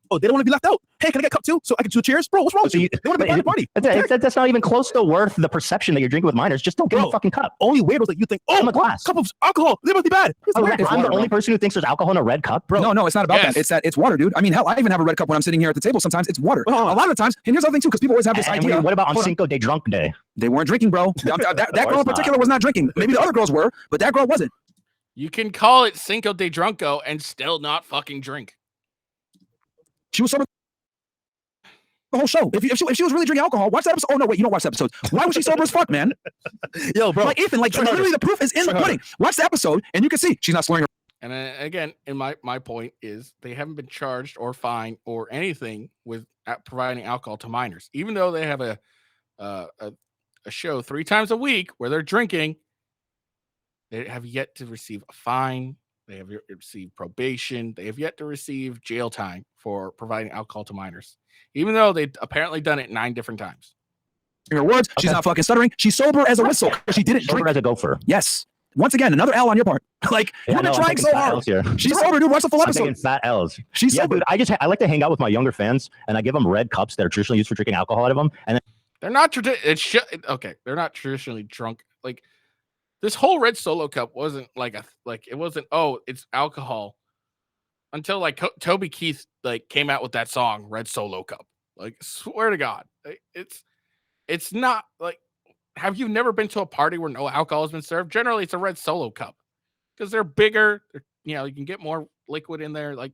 Oh, they don't want to be left out. Hey, can I get a cup too? So I can do cheers? Bro, what's wrong with you? They want to be part of the party. That's not even close to worth the perception that you're drinking with minors. Just don't give them a fucking cup. Only weirdos that you think, oh, a glass. Cup of alcohol. They must be bad. I'm the only person who thinks there's alcohol in a red cup, bro. No, it's not about that. It's that it's water, dude. I mean, hell, I even have a red cup when I'm sitting here at the table. Sometimes it's water. A lot of the times, and here's the other thing too, because people always have this idea. What about on Cinco de Drunk Day? They weren't drinking, bro. That girl in particular was not drinking. Maybe the other girls were, but that girl wasn't. You can call it Cinco de Drunko and still not fucking drink. She was sober the whole show. If she was really drinking alcohol, watch that episode. Oh no, wait, you don't watch the episode. Why was she sober as fuck, man? Yo, bro. Ethan, literally the proof is in the pudding. Watch the episode and you can see she's not slurring her. And again, in my point is they haven't been charged or fined or anything with providing alcohol to minors, even though they have a show 3 times a week where they're drinking. They have yet to receive a fine. They have received probation. They have yet to receive jail time for providing alcohol to minors, even though they've apparently done it 9 different times. In her words, she's not fucking stuttering. She's sober as a whistle. She didn't drink. Sober as a gopher. Yes. Once again, another L on your part. Like, you've been trying so hard. She's sober, dude. Watch the full episode. I'm taking fat L's. She's sober. Dude, I like to hang out with my younger fans, and I give them red cups that are traditionally used for drinking alcohol out of them. And they're not they're not traditionally drunk. Like, this whole red Solo cup wasn't it's alcohol until like Toby Keith like came out with that song Red Solo Cup. Like, swear to God, it's not like. Have you never been to a party where no alcohol has been served? Generally, it's a red Solo cup because they're bigger. You can get more liquid in there. Like,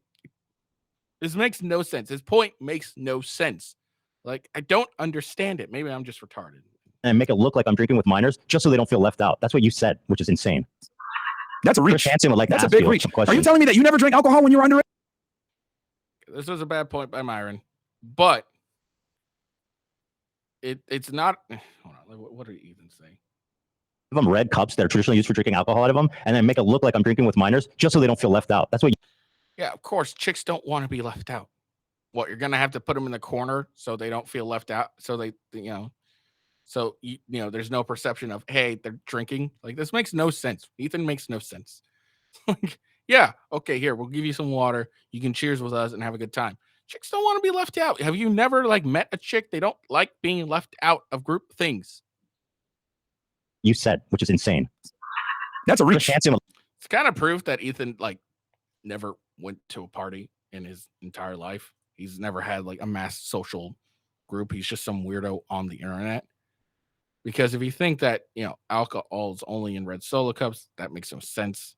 this makes no sense. His point makes no sense. Like, I don't understand it. Maybe I'm just retarded. And make it look like I'm drinking with minors just so they don't feel left out. That's what you said, which is insane. That's a reach. That's a big reach. Are you telling me that you never drank alcohol when you were underage? This was a bad point by Myron, but it's not. Hold on, what did Ethan say? Give them red cups that are traditionally used for drinking alcohol out of them, and then make it look like I'm drinking with minors just so they don't feel left out. That's what. Yeah, of course, chicks don't want to be left out. What, you're gonna have to put them in the corner so they don't feel left out, so they so there's no perception of, hey, they're drinking. Like, this makes no sense. Ethan makes no sense. Like, yeah, okay, here, we'll give you some water. You can cheers with us and have a good time. Chicks don't want to be left out. Have you never met a chick? They don't like being left out of group things. You said, which is insane. That's a reach. It's kind of proof that Ethan never went to a party in his entire life. He's never had a mass social group. He's just some weirdo on the internet. Because if you think that alcohol is only in red Solo cups, that makes no sense.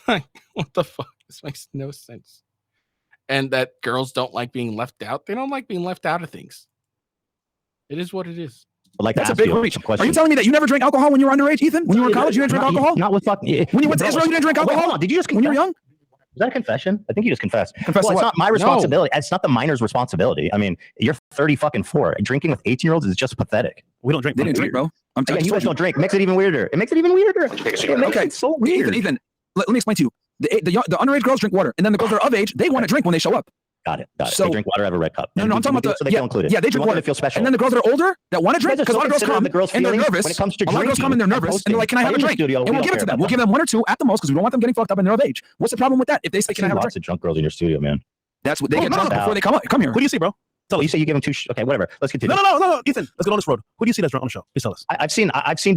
What the fuck? This makes no sense. And that girls don't like being left out. They don't like being left out of things. It is what it is. That's a big reach. Are you telling me that you never drank alcohol when you were underage, Ethan? When you were in college, you didn't drink alcohol? Not with fucking. When you went to Israel, you didn't drink alcohol? Hold on. Did you just confess? When you were young? Was that a confession? I think you just confessed. Confessed well, it's what? not my responsibility. No. It's not the minor's responsibility. I mean, you're 34. Drinking with 18-year-olds is just pathetic. We don't drink. They didn't drink, bro. I'm telling you guys don't drink. Makes it even weirder. It makes it even weirder. Okay, so weird. Ethan, let me explain to you. The underage girls drink water, and then the girls that are of age, they want to drink when they show up. Got it. So, they drink water out of a red cup. No, I'm talking about so they feel included. Yeah, they drink water. To feel special. And then the girls that are older that want to drink, because a lot of girls come and they're nervous. When it comes to a lot of girls come and they're nervous and they're like, "Can I have a drink?" And we'll give it to them. We'll give them one or two at the most because we don't want them getting fucked up and they're of age. What's the problem with that? If they say, "Can I have a drink?" Lots of drunk girls in your studio, man. That's what they get drunk before they come here. Who do you see, bro? Tell us. You say you give them two. Okay, whatever. Let's continue. No, Ethan, let's go on this road. Who do you see that's drunk on the show? Please tell us. I've seen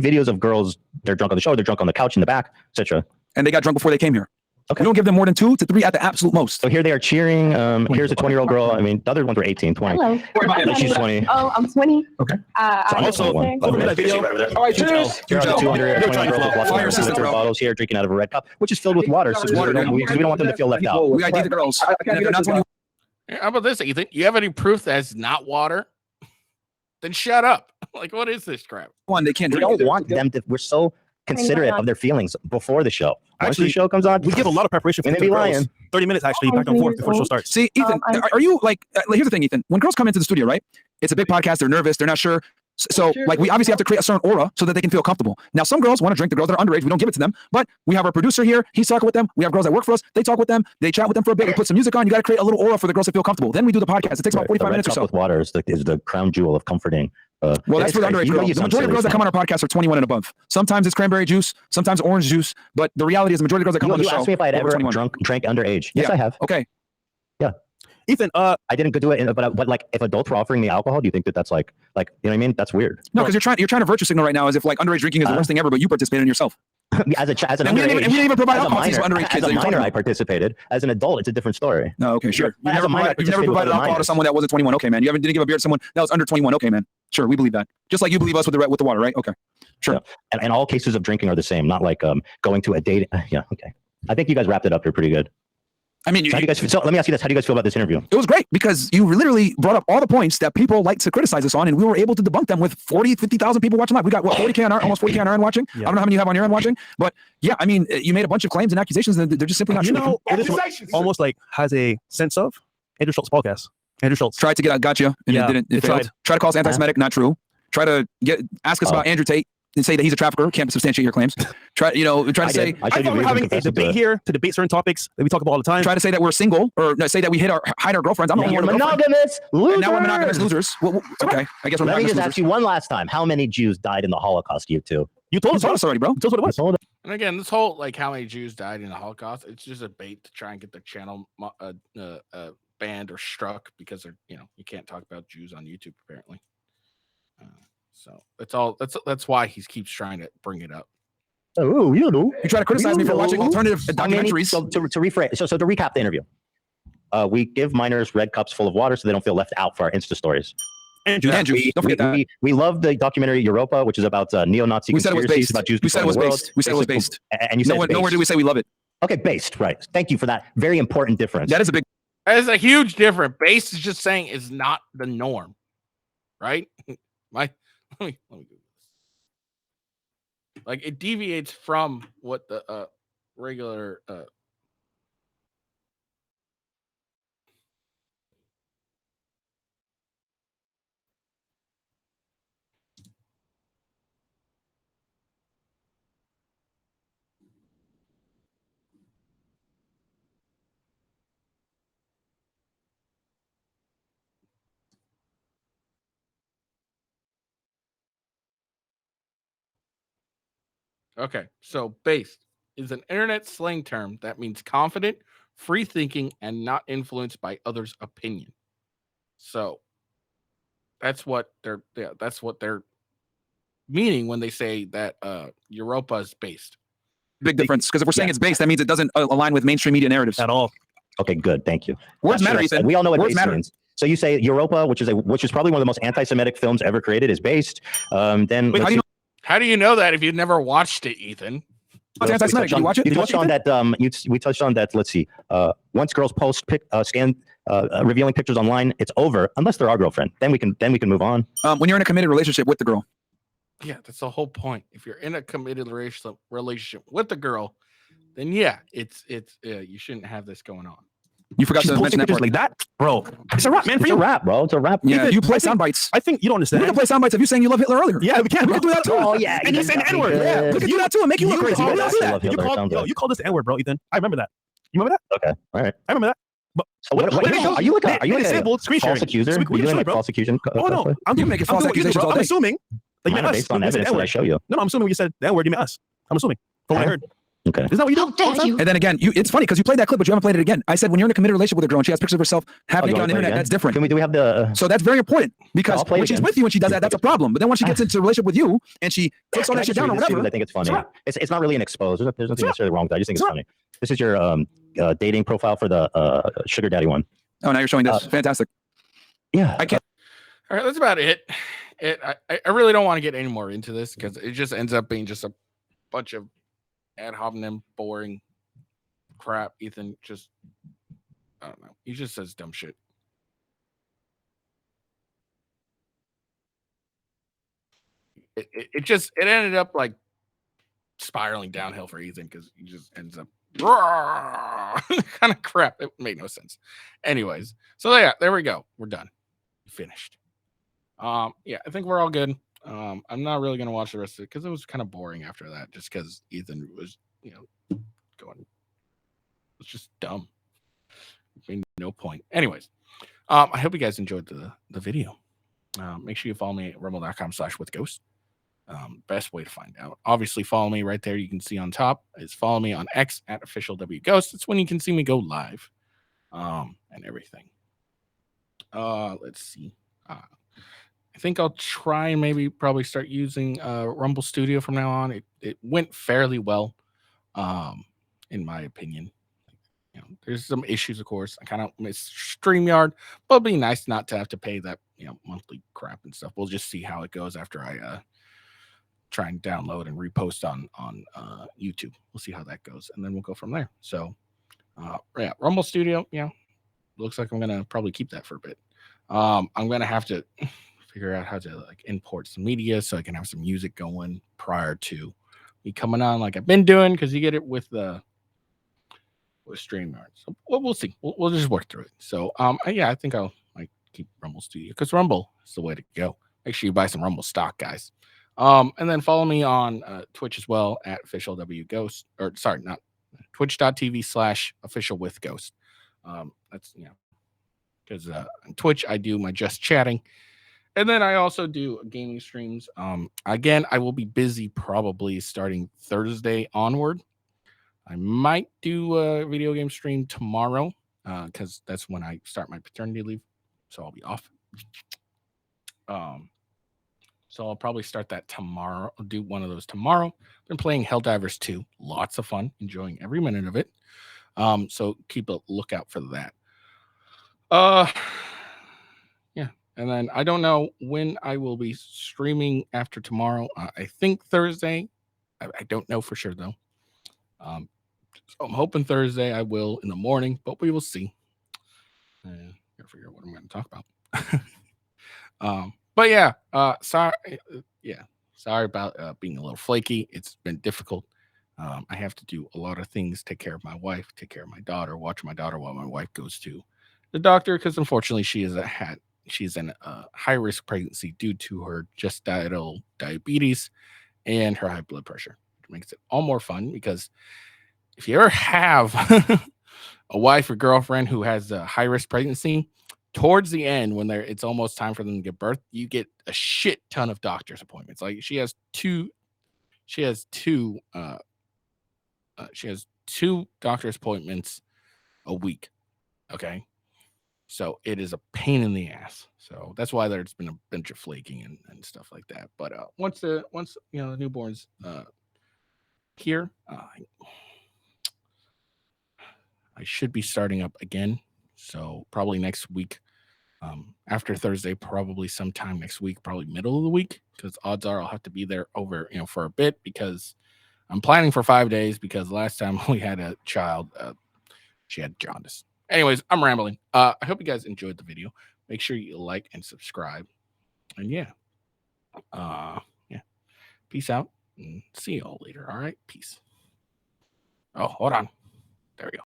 videos of girls. They're drunk on the show. They're drunk on the couch in the back, etc. And they got drunk before they came here. Okay. We don't give them more than 2 to 3 at the absolute most. So here they are cheering. Here's a 20-year-old girl. I mean, the other ones were 18, 20. Hello. She's 20. Oh, I'm 20. Okay. So I'm also 1. All right, cheers. Here's the 200 bottles here drinking out of a red cup, which is filled with water. So we don't want them to feel left out. We ID the girls. How about this, Ethan? You have any proof that it's not water? Then shut up. Like, what is this crap? One, they can't drink. We don't want them to. We're so considerate of their feelings before the show. Once the show comes on, we give a lot of preparation. And they be lying. 30 minutes actually, back and forth before the show starts. See, Ethan, are you here's the thing, Ethan. When girls come into the studio, right? It's a big podcast. They're nervous. They're not sure. So, we obviously have to create a certain aura so that they can feel comfortable. Now, some girls want to drink. The girls that are underage, we don't give it to them. But we have our producer here. He's talking with them. We have girls that work for us. They talk with them. They chat with them for a bit. We put some music on. You got to create a little aura for the girls to feel comfortable. Then we do the podcast. It takes about 45 minutes or so. With water is the crown jewel of comforting. Well, that's for the underage girls. The majority of girls that come on our podcast are 21 and above. Sometimes it's cranberry juice, sometimes orange juice. But the reality is the majority of girls that come on the show. You asked me if I had ever drank underage. Yes, I have. Okay. Yeah. Ethan, I didn't do it, but if adults were offering me alcohol, do you think that's you know what I mean? That's weird. No, because you're trying to virtue signal right now as if underage drinking is the worst thing ever, but you participated in yourself. As an underage, we didn't even provide alcohol to underage kids. As a minor, I participated. As an adult, it's a different story. No, okay, sure. You've never provided alcohol to someone that wasn't 21. Okay, man. You didn't give a beer to someone that was under 21. Okay, man. Sure, we believe that. Just like you believe us with the water, right? Okay, sure. Yeah. And all cases of drinking are the same. Not like going to a date. Yeah, okay. I think you guys wrapped it up here pretty good. I mean, so let me ask you this. How do you guys feel about this interview? It was great because you literally brought up all the points that people like to criticize us on, and we were able to debunk them with 50,000 people watching live. We got, 40K on almost 40K on our end watching. Yeah. I don't know how many you have on your end watching, but yeah, I mean, you made a bunch of claims and accusations, and they're just simply not true. This almost has a sense of Andrew Schultz podcast. Andrew Schultz tried to got you, and it didn't. It failed. Try to call us anti-Semitic, not true. Try to ask us about Andrew Tate and say that he's a trafficker, can't substantiate your claims. Try to say I thought we're having a debate here to debate certain topics that we talk about all the time. Try to say that we're single, or say that we hide our girlfriends. I'm not monogamous losers. And now we're monogamous losers. Well, okay, I guess we're. Let me just ask you one last time: how many Jews died in the Holocaust? You two. You told us already, bro. You told us what it was. And again, this whole like how many Jews died in the Holocaust, it's just a bait to try and get the channel banned or struck because they're you can't talk about Jews on YouTube apparently. So that's why he keeps trying to bring it up. Oh, you try to criticize me for watching alternative documentaries. So to rephrase, so to recap the interview, we give minors red cups full of water so they don't feel left out for our Insta stories. Andrew, don't forget that. We love the documentary Europa, which is about neo-Nazi conspiracies about Jews. We said it was based. We said it was based. And you said nowhere did we say we love it. Okay, based, right. Thank you for that very important difference. That is a big... That is a huge difference. Based is just saying is not the norm, right? Let me do this. Like it deviates from what the regular Okay, so based is an internet slang term that means confident, free thinking, and not influenced by others' opinion. So that's what they're meaning when they say that Europa is based. Big difference, because if we're saying it's based, that means it doesn't align with mainstream media narratives at all. Okay, good, thank you. Words matter, Ethan. We all know what Words based means. So you say Europa, which is probably one of the most anti-Semitic films ever created, is based. Then Wait, how do you know that if you've never watched it, Ethan? We touched on that. We touched on that. Let's see. Once girls post revealing pictures online, it's over unless they're our girlfriend. Then we can move on. When you're in a committed relationship with the girl. Yeah, that's the whole point. If you're in a committed relationship with the girl, then yeah, it's you shouldn't have this going on. You forgot to mention that part. Like that, bro. It's a rap, man. It's a rap, bro. It's a rap. Yeah, you play sound bites. I think you don't understand. We can play sound bites of you saying you love Hitler earlier. Yeah, we can. We can do that too. Oh yeah, and you say the N-word. Yeah, we can do that too and make you look crazy. You called this the N-word, bro, Ethan. I remember that. You remember that? Okay, all right. I remember that. But so what are you like a false accuser? Are you doing like false accusation? Oh no, I'm making false accusations all day. I'm assuming like you meant us. Based on evidence that I show you. No, I'm assuming when you said the N-word, you meant us. I'm assuming from what I heard. Okay. Isn't that what you do? And then again, it's funny because you played that clip, but you haven't played it again. I said when you're in a committed relationship with a girl and she has pictures of herself half naked on the internet, that's different. Do we have the? So that's very important because when she's with you and she does that, that's a problem. But then once she gets into a relationship with you and she takes all that shit down or whatever, I think it's funny. It's not really an expose. There's nothing necessarily wrong with that. I just think it's funny. This is your dating profile for the sugar daddy one. Oh, now you're showing this. Fantastic. Yeah. I can't. All right, that's about it. I really don't want to get any more into this because it just ends up being just a bunch of ad hominem boring crap. Ethan just, I don't know. He just says dumb shit. It ended up like spiraling downhill for Ethan because he just ends up kind of crap. It made no sense. Anyways, so yeah, there we go. We're done. Finished. Yeah, I think we're all good. I'm not really gonna watch the rest of it because it was kind of boring after that. Just because Ethan was, going. It's just dumb. I mean, no point. Anyways, I hope you guys enjoyed the video. Make sure you follow me at rumble.com/withghost. Best way to find out. Obviously, follow me right there. You can see on top is follow me on X at @officialwghost. That's when you can see me go live, and everything. Let's see. I think I'll try and probably start using Rumble Studio from now on. It went fairly well, in my opinion. There's some issues, of course. I kind of miss StreamYard, but it'd be nice not to have to pay that monthly crap and stuff. We'll just see how it goes after I try and download and repost on YouTube. We'll see how that goes, and then we'll go from there. So, yeah, Rumble Studio. Looks like I'm gonna probably keep that for a bit. I'm gonna have to figure out how to import some media so I can have some music going prior to me coming on like I've been doing, because you get it with StreamYard. So we'll see. We'll just work through it. So yeah, I think I'll keep Rumble Studio because Rumble is the way to go. Make sure you buy some Rumble stock, guys. And then follow me on Twitch as well at @officialwghost, or sorry, not twitch.tv/officialwithghost. That's because on Twitch I do my just chatting, And then I also do gaming streams. Again, I will be busy probably starting Thursday onward. I might do a video game stream tomorrow because that's when I start my paternity leave. So I'll be off. So I'll probably start that tomorrow. I'll do one of those tomorrow. Been playing Helldivers 2. Lots of fun. Enjoying every minute of it. So keep a lookout for that. Yeah. And then I don't know when I will be streaming after tomorrow. I think Thursday. I don't know for sure though. So I'm hoping Thursday I will in the morning, but we will see. Gotta figure out what I'm going to talk about. But yeah, sorry about being a little flaky. It's been difficult. I have to do a lot of things, take care of my wife, take care of my daughter, watch my daughter while my wife goes to the doctor because unfortunately she's in a high risk pregnancy due to her gestational diabetes and her high blood pressure, which makes it all more fun because if you ever have a wife or girlfriend who has a high risk pregnancy, towards the end when it's almost time for them to give birth, you get a shit ton of doctor's appointments. Like she has two doctor's appointments a week. Okay. So it is a pain in the ass. So that's why there's been a bunch of flaking and stuff like that. But once the newborn's here, I should be starting up again. So probably next week. After Thursday, probably sometime next week, probably middle of the week, because odds are I'll have to be there over, for a bit because I'm planning for 5 days because last time we had a child, she had jaundice. Anyways, I'm rambling. I hope you guys enjoyed the video. Make sure you like and subscribe. And yeah. Peace out and see you all later. All right. Peace. Oh, hold on. There we go.